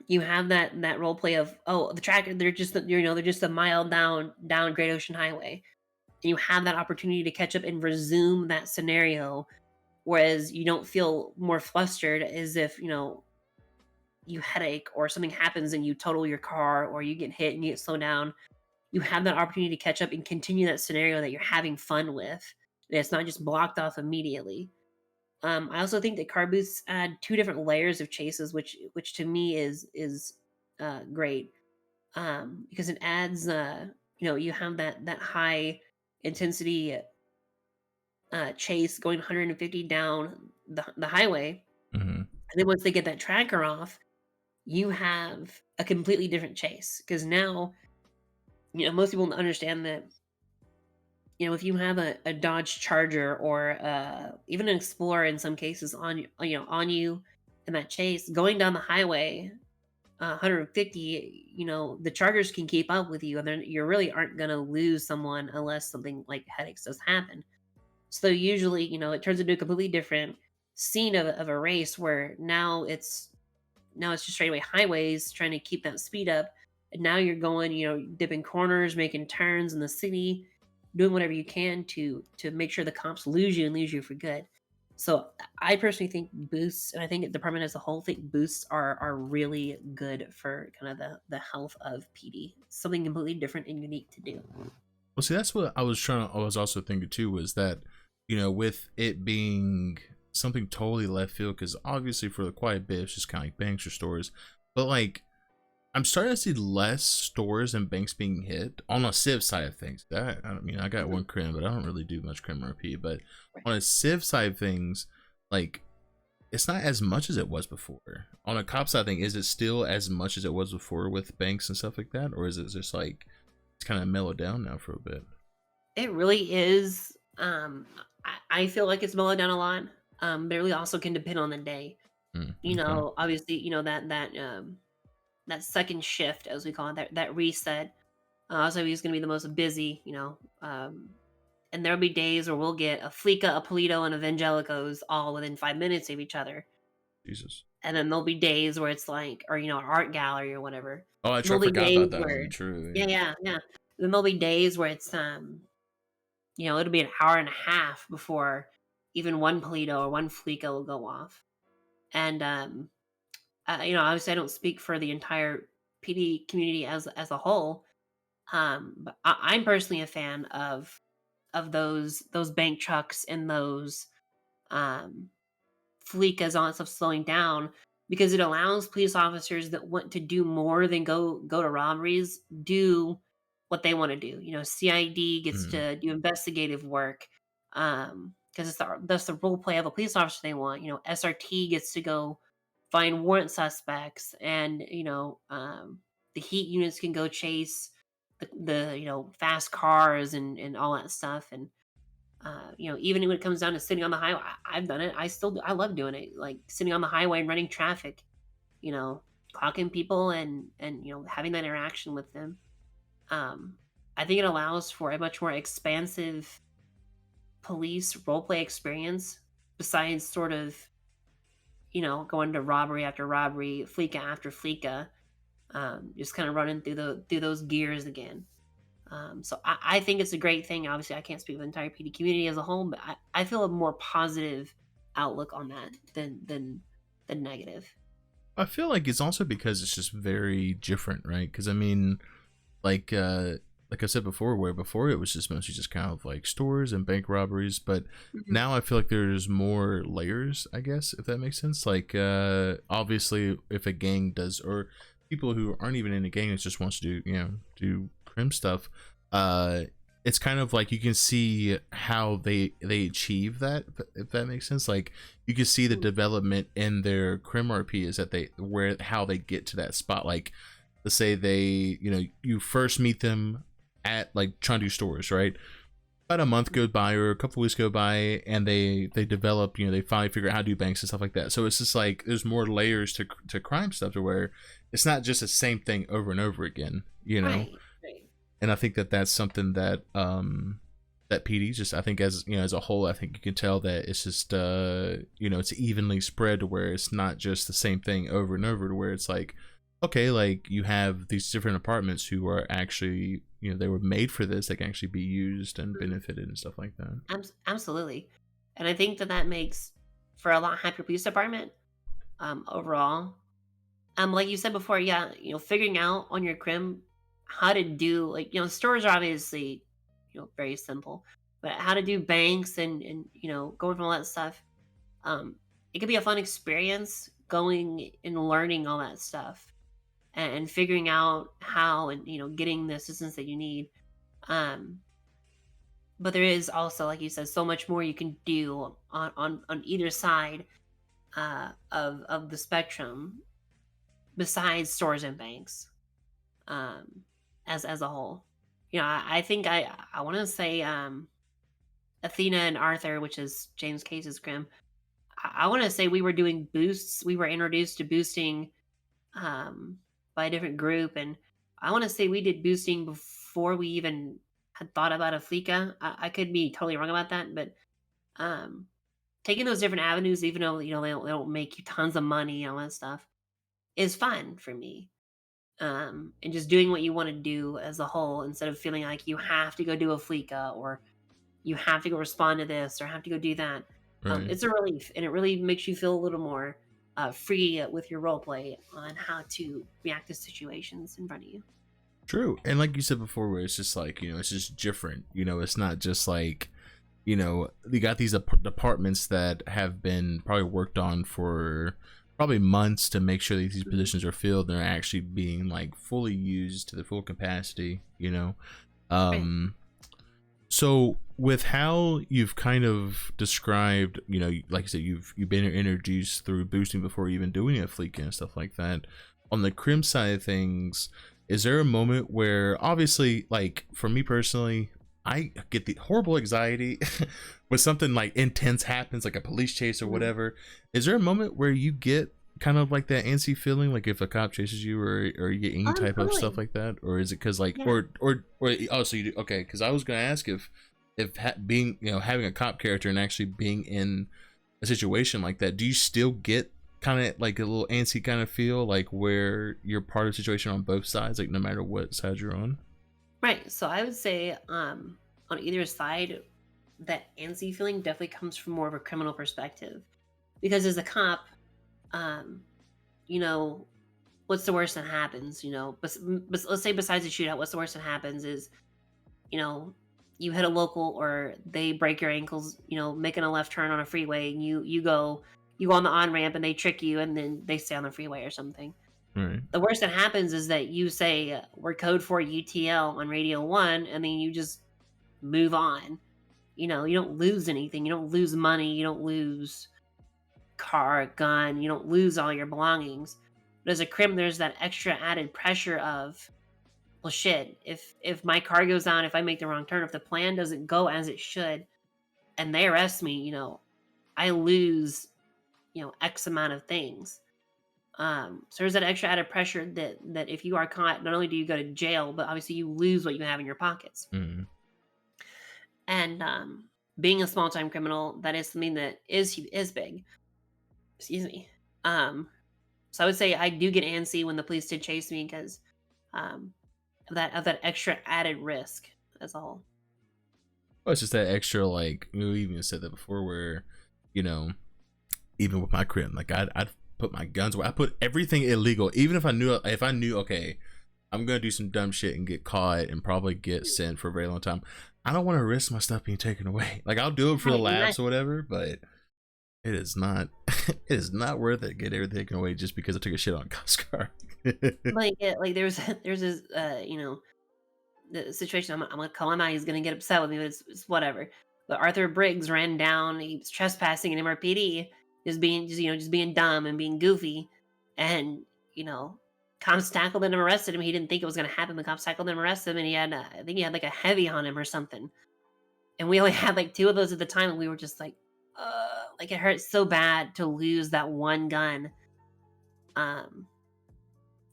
you have that role play of, oh, the tracker, they're just a mile down Great Ocean Highway, and you have that opportunity to catch up and resume that scenario. Whereas you don't feel more flustered as if you headache or something happens and you total your car or you get hit and you get slowed down. You have that opportunity to catch up and continue that scenario that you're having fun with. And it's not just blocked off immediately. I also think that car boosts add two different layers of chases, which to me is great, because it adds, you have that high intensity chase going 150 down the highway, Mm-hmm. and then once they get that tracker off, you have a completely different chase because now, most people don't understand that, if you have a Dodge Charger or even an Explorer in some cases on you in that chase going down the highway 150, the Chargers can keep up with you, and then you really aren't going to lose someone unless something like headaches does happen. So usually, it turns into a completely different scene of a race where now it's just straightaway highways trying to keep that speed up. And now you're going, dipping corners, making turns in the city, doing whatever you can to make sure the cops lose you and lose you for good. So I personally think boosts, and I think the department as a whole think boosts are really good for kind of the health of PD. Something completely different and unique to do. Well, see, that's what I was also thinking too, was that, with it being something totally left field, because obviously for the quiet bit, it's just kind of like banks or stores. But like, I'm starting to see less stores and banks being hit on a civ side of things. I got Mhm. one crim, but I don't really do much crim RP. But Right. on a civ side of things, like, it's not as much as it was before. On a cop side thing, is it still as much as it was before with banks and stuff like that, or is it just like it's kind of mellowed down now for a bit? It really is. I feel like it's mellowed down a lot. But it really also can depend on the day. Okay. Obviously, that second shift, as we call it, that reset. Also, he's going to be the most busy. And there'll be days where we'll get a Fleeka, a Polito, and Evangelicos all within 5 minutes of each other. Jesus. And then there'll be days where it's like, or an art gallery or whatever. Oh, I There'll be forgot days about that where, one. True. yeah, Yeah. yeah, yeah. Then there'll be days where it's it'll be an hour and a half before even one Polito or one Fleeka will go off. And obviously I don't speak for the entire PD community as a whole. But I'm personally a fan of of those bank trucks and those um Fleekas, all that stuff slowing down, because it allows police officers that want to do more than go to robberies do what they want to do. CID gets Mm, to do investigative work, because that's the role play of a police officer they want. SRT gets to go find warrant suspects, and the heat units can go chase the fast cars and all that stuff. And even when it comes down to sitting on the highway, I've done it. I still do. I love doing it. Like sitting on the highway and running traffic, you know, clocking people and having that interaction with them. Um, I think it allows for a much more expansive police role play experience besides sort of going to robbery after robbery, fleeka after fleeka, just kind of running through those gears again. So I think it's a great thing. Obviously, I can't speak for the entire PD community as a whole, but I feel a more positive outlook on that than negative. I feel like it's also because it's just very different, right? Because I mean, like uh like I said before, where before it was just mostly just kind of like stores and bank robberies, but Mhm. now I feel like there's more layers, I guess, if that makes sense. Like obviously if a gang does, or people who aren't even in a gang that just wants to do crim stuff, uh it's kind of like you can see how they achieve that, if that makes sense. Like you can see the development in their crim RP is that they where how they get to that spot. Like let's say they you first meet them at like trying to do stores, right? About a month goes by or a couple weeks go by, and they develop, they finally figure out how to do banks and stuff like that. So it's just like there's more layers to crime stuff, to where it's not just the same thing over and over again. Right, right. And I think that that's something that that PD just, I think, as as a whole, I think you can tell that it's just it's evenly spread, to where it's not just the same thing over and over, to where it's like, okay, like you have these different apartments who are actually, they were made for this, they can actually be used and Mhm. benefited and stuff like that. Absolutely, and I think that makes for a lot happier police department overall. Like you said before, yeah, figuring out on your crim how to do, like, stores are obviously, very simple, but how to do banks and going from all that stuff. Um, it could be a fun experience going and learning all that stuff and figuring out how and getting the assistance that you need. Um, but there is also, like you said, so much more you can do on either side of the spectrum besides stores and banks. um, as a whole. I think I want to say Athena and Arthur, which is James Case's crim. I want to say we were doing boosts. We were introduced to boosting um, by a different group, and I want to say we did boosting before we even had thought about a Fleeka. I could be totally wrong about that, but um, taking those different avenues, even though they don't make you tons of money and all that stuff, is fun for me. And just doing what you want to do as a whole instead of feeling like you have to go do a fleeka or you have to go respond to this or have to go do that. Right. It's a relief, and it really makes you feel a little more free with your role play on how to react to situations in front of you. True. And like you said before, where it's just like, it's just different. It's not just like, you got these departments that have been probably worked on for probably months to make sure that these Mhm. positions are filled and are actually being like fully used to the full capacity. Right. Um, so with how you've kind of described, like I said, you've been introduced through boosting before even doing a fleet and stuff like that. On the crim side of things, is there a moment where, obviously, like for me personally, I get the horrible anxiety when something like intense happens, like a police chase or Mhm. whatever. Is there a moment where you get kind of like that antsy feeling, like if a cop chases you, or you get any type of stuff Totally. like that? Or is it because like, Yeah. or oh, so you do, okay, because I was gonna ask if being, having a cop character and actually being in a situation like that, do you still get kind of like a little antsy kind of feel, like where you're part of the situation on both sides, like no matter what side you're on? Right. So I would say on either side, that antsy feeling definitely comes from more of a criminal perspective, because as a cop, um, you know, what's the worst that happens? Let's say besides the shootout, what's the worst that happens is, you know, you hit a local or they break your ankles, making a left turn on a freeway, and you go on the on ramp and they trick you and then they stay on the freeway or something. Right. The worst that happens is that you say we're code for UTL on radio 1 and then you just move on. You don't lose anything. You don't lose money, you don't lose car, gun, you don't lose all your belongings. But as a crim, there's that extra added pressure of, well, shit, if my car goes down, if I make the wrong turn, if the plan doesn't go as it should, and they arrest me, I lose, X amount of things. So there's that extra added pressure that if you are caught, not only do you go to jail, but obviously you lose what you have in your pockets. Mm. And being a small time criminal, that is something that is big. Excuse me. So I would say I do get antsy when the police did chase me because um, of that extra added risk as a whole. Well, it's just that extra, like, we even said that before, where, you know, even with my crib, like, I'd put my guns away. I put everything illegal, even if I knew, okay, I'm gonna do some dumb shit and get caught and probably get sent for a very long time. I don't want to risk my stuff being taken away. Like, I'll do it for the laughs or whatever, but it is not it is not worth it. Get everything taken away just because I took a shit on a cop's car. Like there's this the situation. I'm gonna call him out. He's gonna get upset with me, but it's whatever. But Arthur Briggs ran down. He was trespassing in MRPD, just being dumb and being goofy, and cops tackled him and arrested him. He didn't think it was gonna happen. The cops tackled him, arrested him, and he had I think he had like a heavy on him or something. And we only had like 2 of those at the time, and we were just like it hurts so bad to lose that one gun.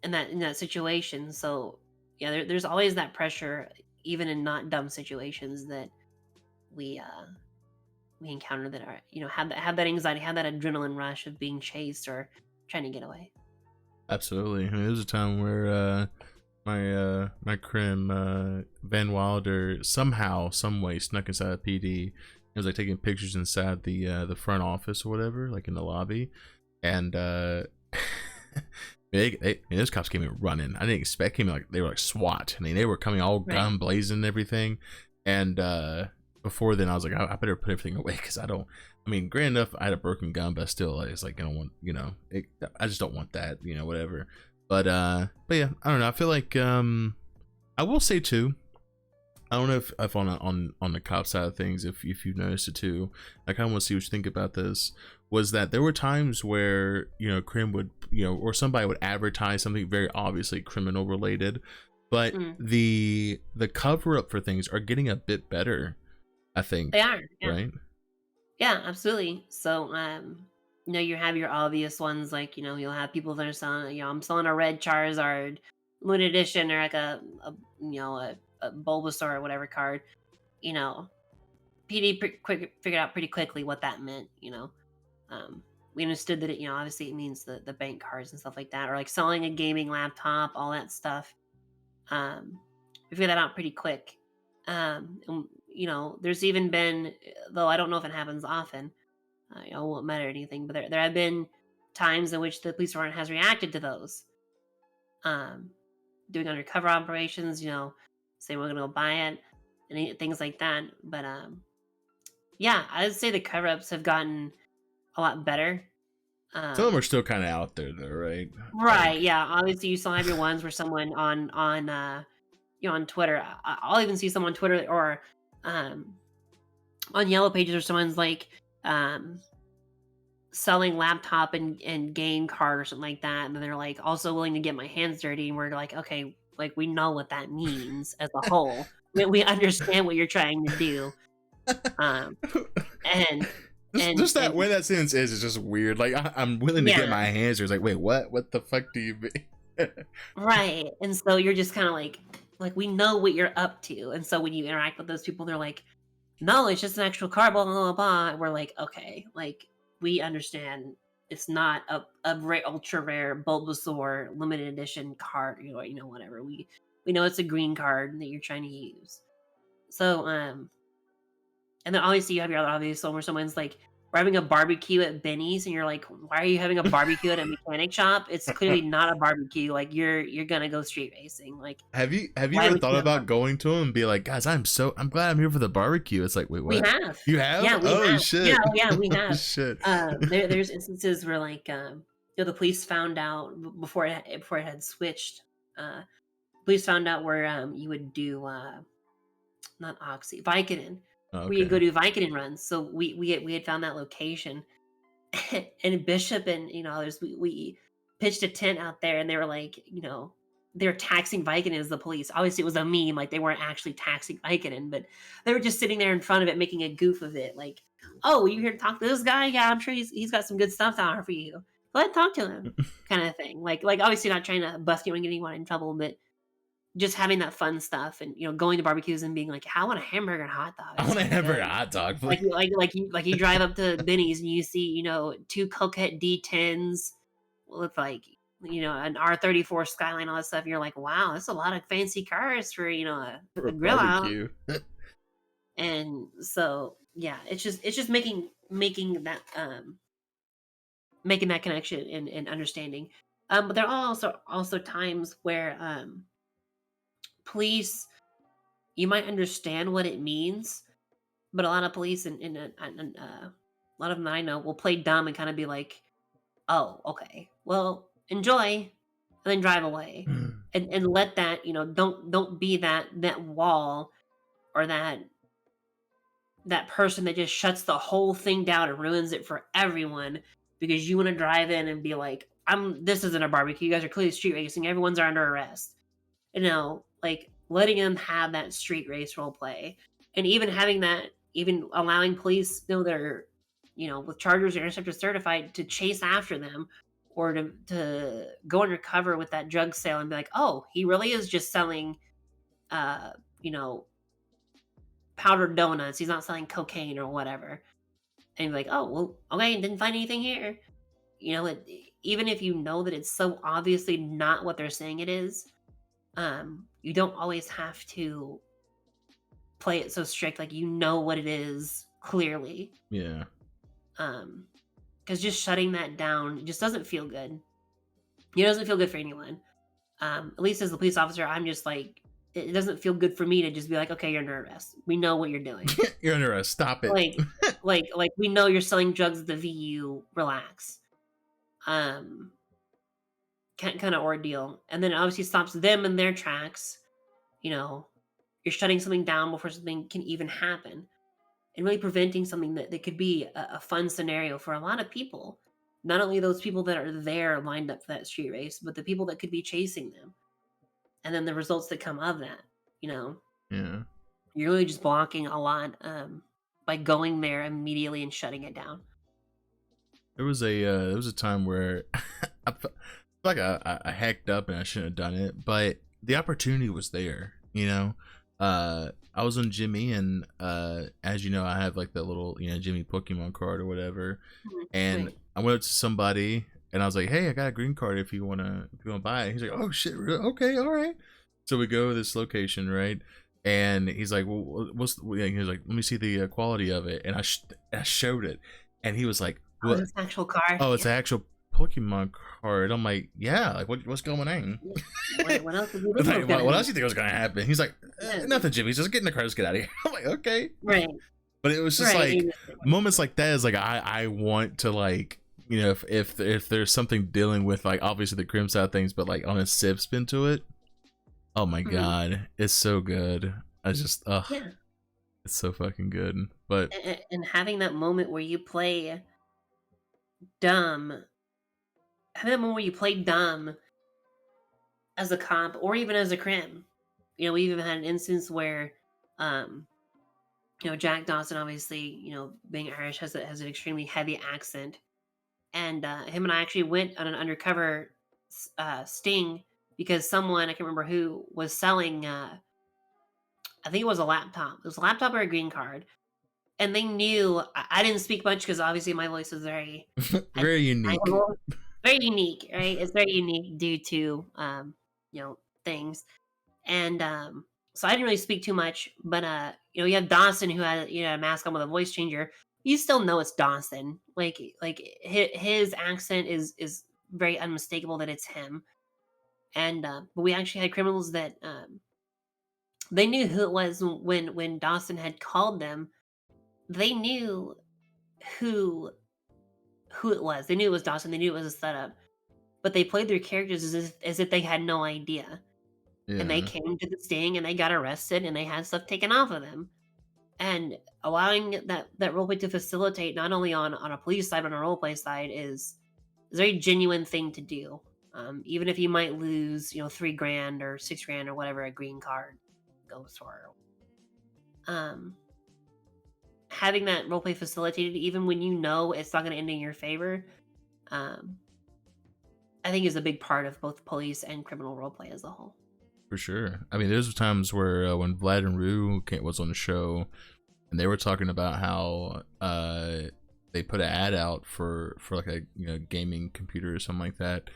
In that situation. So yeah, there's always that pressure, even in not dumb situations, that we encounter, that are have that anxiety, have that adrenaline rush of being chased or trying to get away. Absolutely. I mean, there was a time where my crim Van Wilder somehow, some way snuck inside a PD. He was like taking pictures inside the front office or whatever, like in the lobby, and those cops came in running. I didn't expect him, like they were like SWAT. I mean, they were coming all gun blazing and everything. And before then, I was like, I better put everything away because I mean, grand enough, I had a broken gun, but still, it's like I don't want, I just don't want that, whatever. But yeah, I don't know. I feel like I will say too. I don't know if on the cop side of things, if you've noticed it too, I kind of want to see what you think about this. Was that there were times where crim would or somebody would advertise something very obviously criminal related, but the cover up for things are getting a bit better. I think they are, yeah. Right? Yeah, absolutely. So you have your obvious ones, like you'll have people that are selling, I'm selling a red Charizard limited edition, or like a Bulbasaur or whatever card. PD figured out pretty quickly what that meant. We understood that obviously it means the bank cards and stuff like that, or like selling a gaming laptop, all that stuff. We figured that out pretty quick. And, there's even been, though I don't know if it happens often, it won't matter anything, but there have been times in which the police department has reacted to those. Doing undercover operations, saying we're gonna go buy it and things like that. But yeah, I'd say the cover-ups have gotten a lot better. Some of them are still kind of out there, though, right? Right. Like, yeah. Obviously, you still have your ones where someone on Twitter. I'll even see someone on Twitter or on Yellow Pages, or someone's like selling laptop and game card or something like that, and then they're like also willing to get my hands dirty, and we're like, okay, like we know what that means as a whole. We understand what you're trying to do. And just that way that sentence is just weird. Like I'm willing to get my hands dirty. It's like, wait, what the fuck do you mean? Right. And so you're just kind of like we know what you're up to. And so when you interact with those people, they're like, no, it's just an actual card, blah, blah, blah, blah. And we're like, okay, like we understand it's not a ultra rare Bulbasaur limited edition card, whatever. We know it's a green card that you're trying to use. So, and then obviously you have your other obvious one where someone's like we're having a barbecue at Benny's, and you're like, why are you having a barbecue at a mechanic shop? It's clearly not a barbecue. Like you're gonna go street racing. Like Have you why ever would thought you have a about barbecue? going to him and be like, guys, I'm glad I'm here for the barbecue. It's like, wait, We what? have. You have? Yeah, we Oh have. Yeah, shit. oh, yeah, we Oh have. shit. There's instances where like the police found out before it had switched. Uh, Police found out where you would do not oxy Vicodin, where you go Okay. do Vicodin runs. So we had found that location, and Bishop and others we pitched a tent out there, and they were like they're taxing Vicodin as the police. Obviously, it was a meme, like they weren't actually taxing Vicodin, but they were just sitting there in front of it, making a goof of it, like, "Oh, you here to talk to this guy? Yeah, I'm sure he's got some good stuff to offer you. Go ahead, talk to him," kind of thing. Like obviously not trying to bust anyone, get anyone in trouble, but just having that fun stuff and, going to barbecues and being like, "I want a hamburger and hot dog. I It want to sounds have a good." hot dog, Like please. you drive up to Benny's and you see, 2 Coquette D10s with, like, an R34 Skyline, all that stuff. You're like, "Wow, that's a lot of fancy cars for, For a a grill out." barbecue. And so, yeah, it's just making that connection and understanding. But there are also times where, police, you might understand what it means, but a lot of police and a lot of them that I know will play dumb and kind of be like, "Oh, okay, well, enjoy," and then drive away, and let that, don't be that wall, or that person that just shuts the whole thing down and ruins it for everyone because you want to drive in and be like, This isn't a barbecue. You guys are clearly street racing. Everyone's under arrest." Like letting them have that street race role play, and even having that, even allowing police know they're, with chargers or interceptors certified, to chase after them, or to go undercover with that drug sale and be like, "Oh, he really is just selling, uh, you know, powdered donuts. He's not selling cocaine or whatever." And be like, "Oh, well, okay, didn't find anything here." Even if you know that it's so obviously not what they're saying it is, you don't always have to play it so strict, like, what it is clearly. Yeah. Because just shutting that down just doesn't feel good. It doesn't feel good for anyone. At least as the police officer, I'm just like, it doesn't feel good for me to just be like, "Okay, you're under arrest. We know what you're doing." You're under arrest. Stop it. Like we know you're selling drugs at the VU. Relax. Um, kind of ordeal, and then it obviously stops them in their tracks. You know, you're shutting something down before something can even happen, and really preventing something that could be a fun scenario for a lot of people. Not only those people that are there lined up for that street race, but the people that could be chasing them. And then the results that come of that, you know, Yeah. you're really just blocking a lot, by going there immediately and shutting it down. There was a time where I felt like I hacked up and I shouldn't have done it, but the opportunity was there. I was on Jimmy, and as you know, I have like that little Jimmy Pokemon card or whatever, and Right. I went up to somebody and I was like, "Hey, I got a green card if you wanna buy it." He's like, "Oh shit, really? Okay, all right." So we go to this location, right? And he's like, "Well, he was like, let me see the quality of it," and I showed it, and he was like, Oh, "What? it's an actual card. Oh, it's Yeah. an actual Pokemon card." I'm like, "Yeah, like what's going on?" Yeah. What else did you think was Like, gonna what else happen? do you think was gonna happen? He's like, Yeah. "Nothing, Jimmy. Just get in the car. Let's get out of here." I'm like, "Okay." Right. But it was just Right. like moments like that is like I want to, like, if there's something dealing with, like, obviously the crim side things, but like on a sip spin to it. Oh my Mhm. god, it's so good. I just Yeah. it's so fucking good. But And having that moment where you play dumb, having that moment where you play dumb as a cop or even as a crim. We even had an instance where, um, Jack Dawson, obviously, being Irish, has an extremely heavy accent, and him and I actually went on an undercover sting because someone, I can't remember who, was selling. I think it was a laptop. It was a laptop or a green card, and they knew I didn't speak much because obviously my voice is very very unique. identifiable, very unique, right? It's very unique due to things. And so I didn't really speak too much, but you have Dawson, who had a mask on with a voice changer, you still know it's Dawson. Like his accent is very unmistakable that it's him. And but we actually had criminals that they knew who it was when Dawson had called them. They knew who who it was. They knew it was Dawson. They knew it was a setup, but they played their characters as if they had no idea. And they Yeah, came to the sting and they got arrested and they had stuff taken off of them. And allowing that roleplay to facilitate not only on a police side but on a roleplay side is a very genuine thing to do. Even if you might lose, 3 grand or 6 grand or whatever a green card goes for. Um, Having that roleplay facilitated, even when you know it's not going to end in your favor, um, I think is a big part of both police and criminal roleplay as a whole. for sure. I mean, there's times where when Vlad and Rue was on the show, and they were talking about how they put an ad out for like a gaming computer or something like that,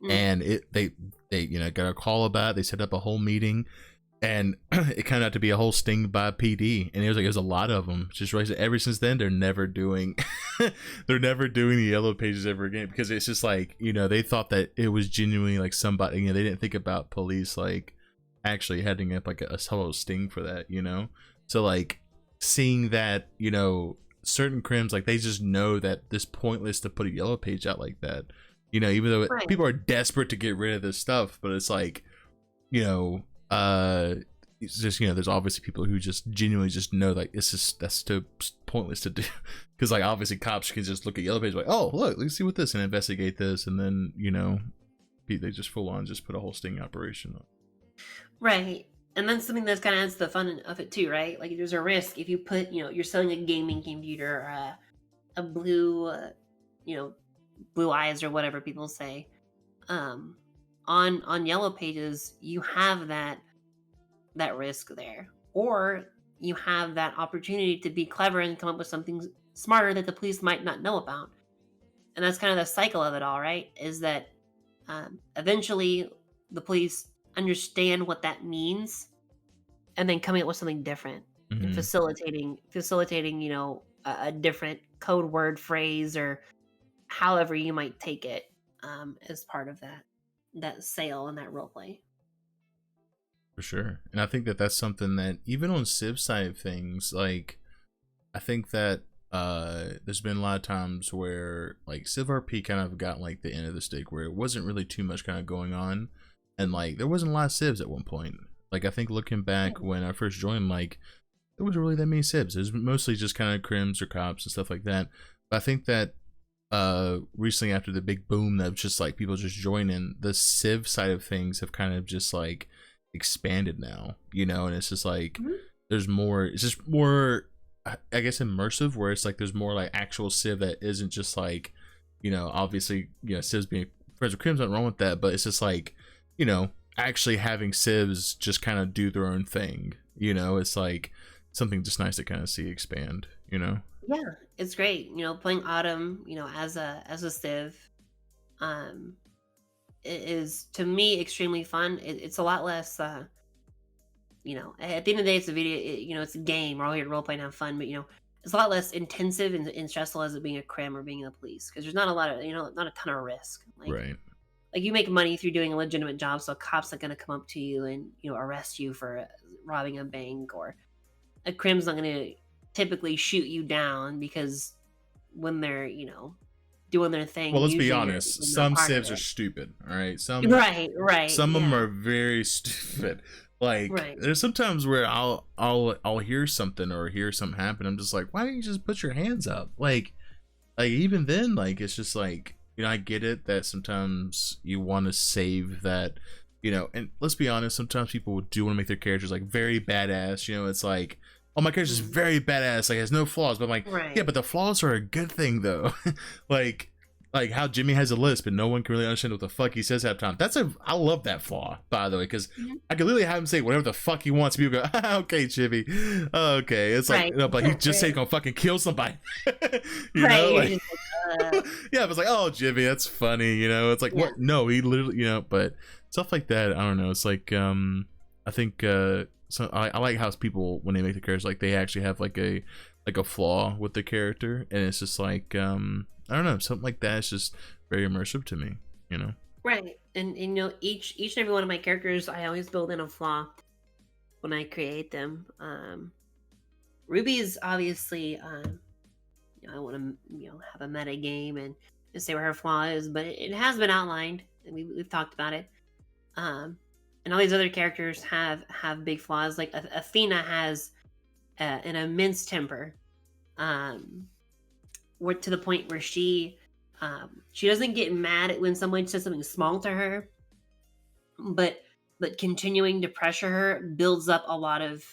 and they got a call about it. They set up a whole meeting, and it turned out to be a whole sting by PD, and it was a lot of them. Just right, ever since then, they're never doing the yellow pages ever again, because it's just like, they thought that it was genuinely like somebody, they didn't think about police like actually heading up like a whole sting for that, so like seeing that, certain crims, like they just know that it's pointless to put a yellow page out like that, even though Right. people are desperate to get rid of this stuff, but it's like, it's just, there's obviously people who just genuinely just know like that's too pointless to do, because like obviously cops can just look at yellow page like, oh look, let's see what this, and investigate this, and then they just full on just put a whole sting operation on. Right. And then something that's kind of adds to the fun of it too, right? Like there's a risk if you put, you're selling a gaming computer, or a blue, blue eyes or whatever people say, on yellow pages, you have that risk there, or you have that opportunity to be clever and come up with something smarter that the police might not know about. And that's kind of the cycle of it all, right? Is that eventually the police understand what that means, and then coming up with something different and facilitating, a different code word, phrase, or however you might take it, as part of that sale and that role play. For sure. And I think that that's something that even on Civ side of things, like I think that there's been a lot of times where like Civ RP kind of got like the end of the stick, where it wasn't really too much kind of going on, and like there wasn't a lot of Civs at one point. Like I think looking back when I first joined, like there wasn't really that many Civs. It was mostly just kind of crims or cops and stuff like that. But I think that recently, after the big boom that was just like people just joining, the Civ side of things have kind of just like expanded now, and it's just like there's more, it's just more, I guess, immersive, where it's like there's more like actual Civ that isn't just like, obviously, Civs being friends with crims, nothing wrong with that, but it's just like, actually having Civs just kind of do their own thing, it's like something just nice to kind of see expand. Yeah, it's great. Playing Autumn, as a Civ, it is, to me, extremely fun. It's a lot less, at the end of the day, it's a video. It's a game. We're all here to role play and have fun, but it's a lot less intensive and stressful as it being a crim or being the police, because there's not a lot of, not a ton of risk. Right. Like you make money through doing a legitimate job, so a cop's not going to come up to you and arrest you for robbing a bank, or a crim's not going to typically shoot you down, because when they're doing their thing, Well, let's be usually honest, you're some not part of Civs are it. stupid, all right, Right, some of them yeah. are very stupid. Like Right. there's sometimes where I'll hear something or hear something happen, I'm just like, why don't you just put your hands up? Like even then, like it's just like, I get it that sometimes you want to save that, and let's be honest, sometimes people do want to make their characters like very badass, it's like, oh, my character's very badass, like has no flaws, but I'm like, Right. yeah, but the flaws are a good thing though. like how Jimmy has a lisp and no one can really understand what the fuck he says half the time. I love that flaw, by the way, because I can literally have him say whatever the fuck he wants. People go, okay, Jimmy, okay. It's like, Right. but he just said he's gonna fucking kill somebody. Right. Like, You're just like, yeah, but it's like, oh, Jimmy, that's funny. It's like, Yeah. what? No, he literally, but stuff like that. I don't know. It's like, I think, so I like how people, when they make the characters, like they actually have like a like a flaw with the character, and it's just like I don't know, something like that is just very immersive to me, you know. Right. And you know, each and every one of my characters, I always build in a flaw when I create them. Ruby is obviously, you know, I want to, you know, have a meta game and say where her flaw is, but it has been outlined and we've talked about it. And all these other characters have big flaws. Like Athena has an immense temper, um, where to the point where she doesn't get mad at when someone says something small to her, but continuing to pressure her builds up a lot of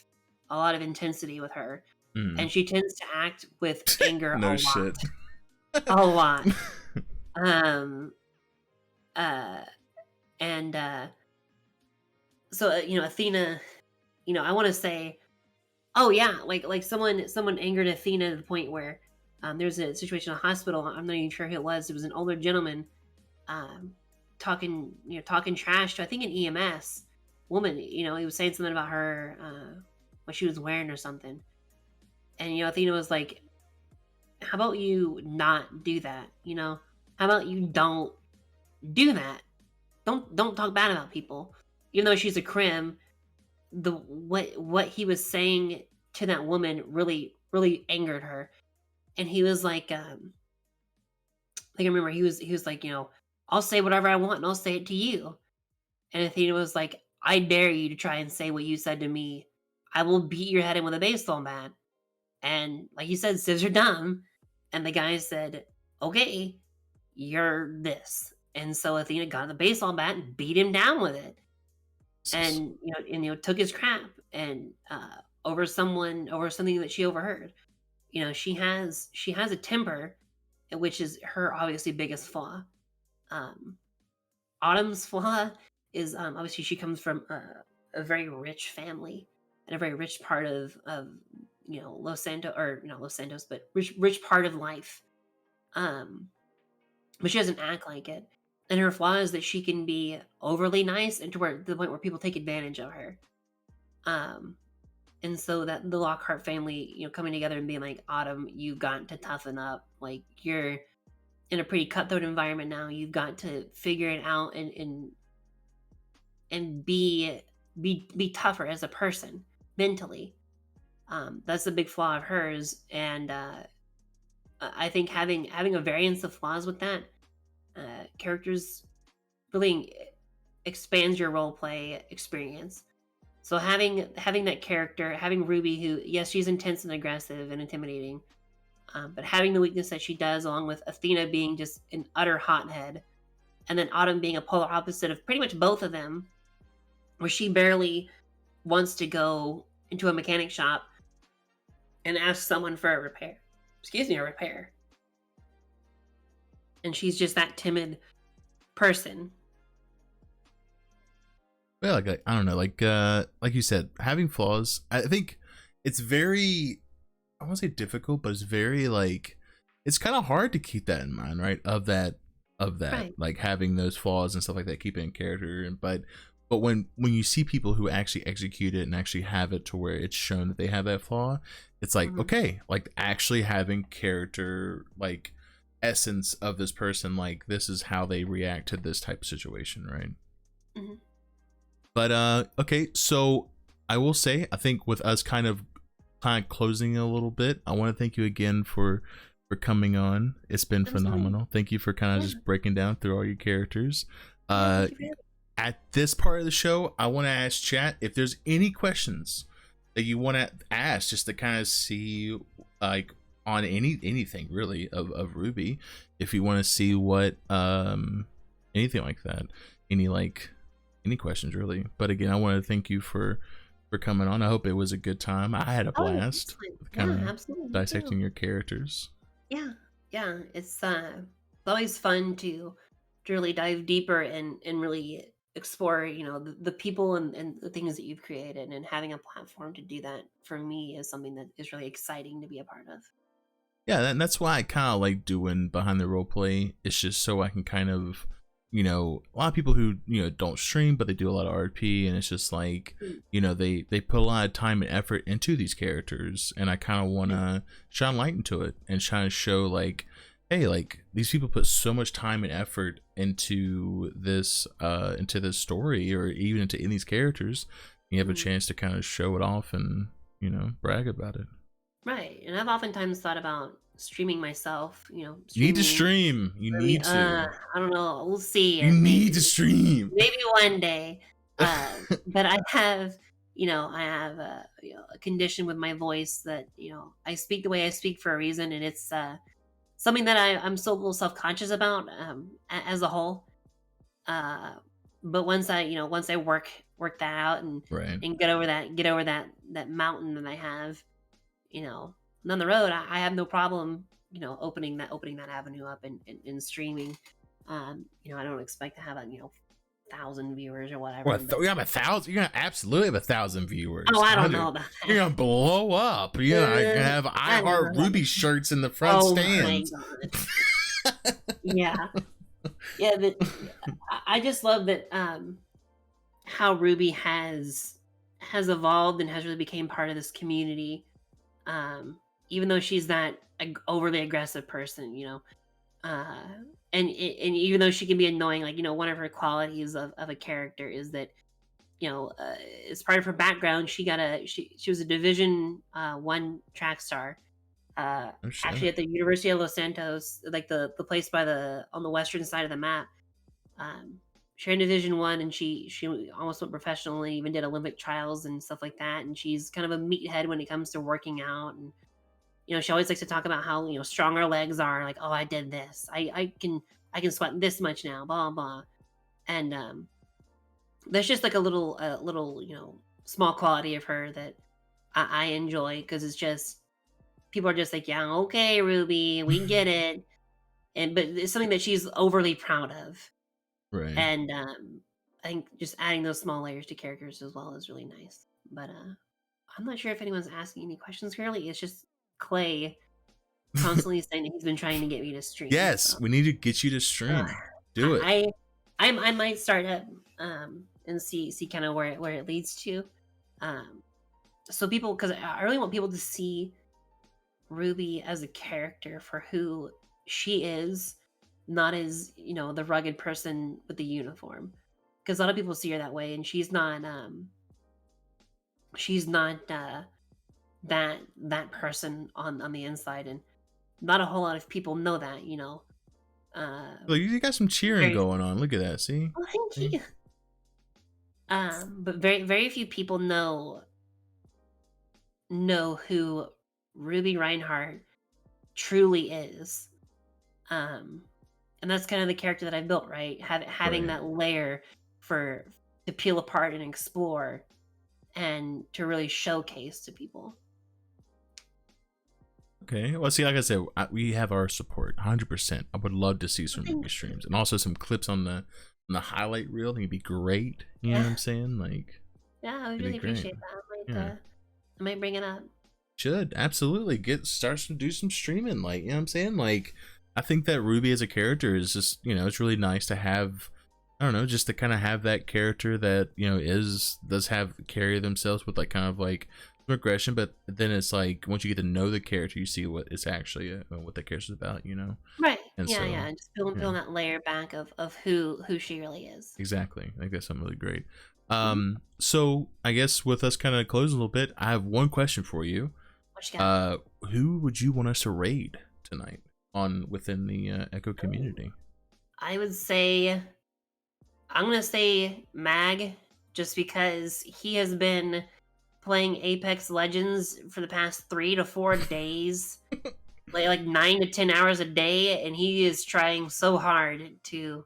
intensity with her, Mm. and she tends to act with anger a No lot, shit. a lot. Um, uh, and so you know, Athena, you know, I want to say, oh yeah, like someone angered Athena to the point where there's a situation in a hospital. I'm not even sure who it was. It was an older gentleman um, talking trash to, I think, an EMS woman. You know, he was saying something about her, what she was wearing or something. And you know, Athena was like, "How about you not do that? You know, how about you don't do that? Don't talk bad about people." Even though she's a crim, the what he was saying to that woman really angered her. And he was like I remember he was like, you know, "I'll say whatever I want and I'll say it to you." And Athena was like, "I dare you to try and say what you said to me. I will beat your head in with a baseball bat." And like you said, scissor dumb. And the guy said, "Okay, you're this." And so Athena got the baseball bat and beat him down with it. And you know, took his crap and over something that she overheard. You know, she has a temper, which is her obviously biggest flaw. Um, Autumn's flaw is obviously she comes from a very rich family and a very rich part of you know, Los Santos, or not Los Santos, but rich part of life. Um, but she doesn't act like it. And her flaw is that she can be overly nice and to the point where people take advantage of her. Um, and so that the Lockhart family, you know, coming together and being like, "Autumn, you've got to toughen up. Like, you're in a pretty cutthroat environment now. You've got to figure it out and be tougher as a person mentally." That's a big flaw of hers, and I think having a variance of flaws with that characters really expands your role play experience. So having that character, having Ruby, who, yes, she's intense and aggressive and intimidating, but having the weakness that she does, along with Athena being just an utter hothead, and then Autumn being a polar opposite of pretty much both of them, where she barely wants to go into a mechanic shop and ask someone for a repair. Excuse me, a repair. And she's just that timid person. Yeah, like I don't know, like you said, having flaws. I think it's very, I won't say difficult, but it's very like it's kind of hard to keep that in mind, right? Of that, Right. like having those flaws and stuff like that, keeping in character. And but when you see people who actually execute it and actually have it to where it's shown that they have that flaw, it's like, Mhm. okay, like actually having character, like essence of this person, like this is how they react to this type of situation, right? Mhm. But okay, so I will say, I think with us kind of closing a little bit, I want to thank you again for coming on. It's been Absolutely. phenomenal. Thank you for kind of Yeah. just breaking down through all your characters. Yeah. Uh Thank you for having me. at this part of the show, I want to ask chat if there's any questions that you want to ask, just to kind of see, like, on anything really of Ruby, if you want to see what anything like that, any like any questions really. But again, I want to thank you for coming on. I hope it was a good time. I had a Oh, blast excellent. with kind Yeah, of absolutely. Me too. dissecting your characters. Yeah. Yeah. It's always fun to really dive deeper and really explore, you know, the people and the things that you've created, and having a platform to do that for me is something that is really exciting to be a part of. Yeah, and that's why I kind of like doing behind the role play. It's just so I can kind of you know, a lot of people who, you know, don't stream, but they do a lot of RP, and it's just like, Mm. you know, they put a lot of time and effort into these characters, and I kind of want to shine light into it and try to show like, hey, like these people put so much time and effort into this story, or even into in these characters. You have a chance to kind of show it off and, you know, brag about it. Right, and I've oftentimes thought about streaming myself, you know, You need to streaming stream. You for me need to. I don't know, we'll see You it, need to stream. maybe one day, but I have, you know, I have you know, a condition with my voice that, you know, I speak the way I speak for a reason, and it's, something that I'm so a little self-conscious about, as a whole, uh, but once I, you know, once I work that out Right. and get over that mountain that I have, you know, down the road, I have no problem, you know, opening that avenue up and streaming. You know, I don't expect to have a, you know, 1,000 viewers or whatever. What? We have 1,000. You're gonna absolutely have 1,000 viewers. Oh, I don't know about that. You're gonna blow up. You're gonna have I Heart Ruby shirts in the front stands. My God. Yeah, yeah. I just love that, how Ruby has evolved and has really became part of this community. Even though she's that overly aggressive person, you know, uh, and even though she can be annoying, like, you know, one of her qualities of a character is that, you know, as part of her background, she was a Division 1 track star. Oh shit. Actually, at the University of Los Santos, like the place by the on the western side of the map. Um, she ran Division 1, and she almost went professional and even did Olympic trials and stuff like that. And she's kind of a meathead when it comes to working out. And, you know, she always likes to talk about how, you know, strong her legs are. Like, oh, I did this. I can sweat this much now. Blah blah. And there's just like a little, you know, small quality of her that I enjoy, because it's just people are just like, yeah, okay, Ruby, we get it. And but it's something that she's overly proud of. Right. And I think just adding those small layers to characters as well is really nice. But I'm not sure if anyone's asking any questions currently. It's just Clay constantly saying that he's been trying to get me to stream. Yes, So we need to get you to stream. Do it. I might start up and see kind of where it leads to. So people, because I really want people to see Ruby as a character for who she is, not as, you know, the rugged person with the uniform. Because a lot of people see her that way, and she's not that person on the inside, and not a whole lot of people know that, you know. Look, you got some cheering Very, going on. Look at that. See? oh, thank See? you. But very few people know who Ruby Reinhardt truly is. And that's kind of the character that I've built, right? Having Right. that layer to peel apart and explore, and to really showcase to people. Okay. Well, see, like I said, we have our support, 100%. I would love to see some Ruby streams, and also some clips on the highlight reel. I think it'd be great. You know what I'm saying? Like, Yeah, I would it'd be really great. appreciate that. I might bring it up. Should absolutely start to do some streaming. Like, you know what I'm saying? Like, I think that Ruby as a character is just, you know, it's really nice to have. I don't know, just to kind of have that character that, you know, does carry themselves with like kind of like some aggression, but then it's like once you get to know the character, you see what it's actually what the character's about, you know. Right. And Yeah, so, yeah. Just peeling that layer back of who she really is. exactly, I think that's something really great. Mhm. So I guess with us kind of closing a little bit, I have one question for you. What you got? Who would you want us to raid tonight within the Echo community? I would say I'm gonna say Mag, just because he has been playing Apex Legends for the past 3 to 4 days, like 9 to 10 hours a day, and he is trying so hard to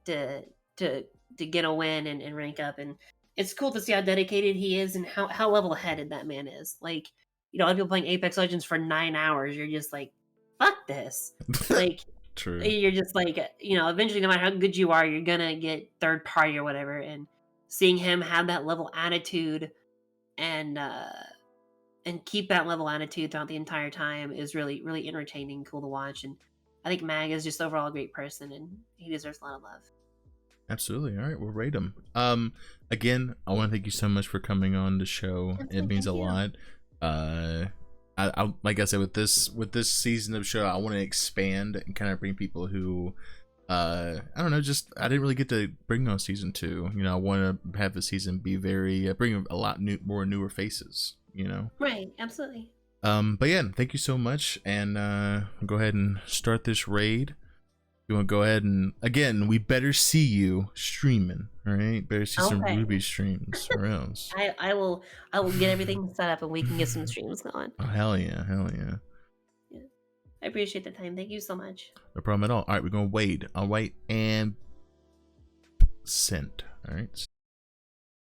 to get a win and rank up. And it's cool to see how dedicated he is and how level headed that man is. Like, you know, a lot of people playing Apex Legends for 9 hours, you're just like, fuck this. Like, True. you're just like, you know, eventually, no matter how good you are, you're gonna get third party or whatever. And seeing him have that level attitude and keep that level attitude throughout the entire time is really entertaining, cool to watch. And I think Mag is just overall a great person, and he deserves a lot of love. Absolutely. All right, we'll rate them. Again, I want to thank you so much for coming on the show. It Absolutely, means a thank you. lot. I like I said, with this season of show, I want to expand and kind of bring people who, I don't know, just I didn't really get to bring on season 2. You know, I want to have the season be very bring a lot more newer faces. You know. Right, absolutely. But yeah, thank you so much, and go ahead and start this raid. You want to go ahead and again, we better see you streaming, all right? Better see some Okay. Ruby streams or else. I will get everything set up and we can get some streams going. Oh hell yeah, hell yeah. Yeah. I appreciate the time. Thank you so much. No problem at all. All right, we're gonna wait. I'll wait and send. All right.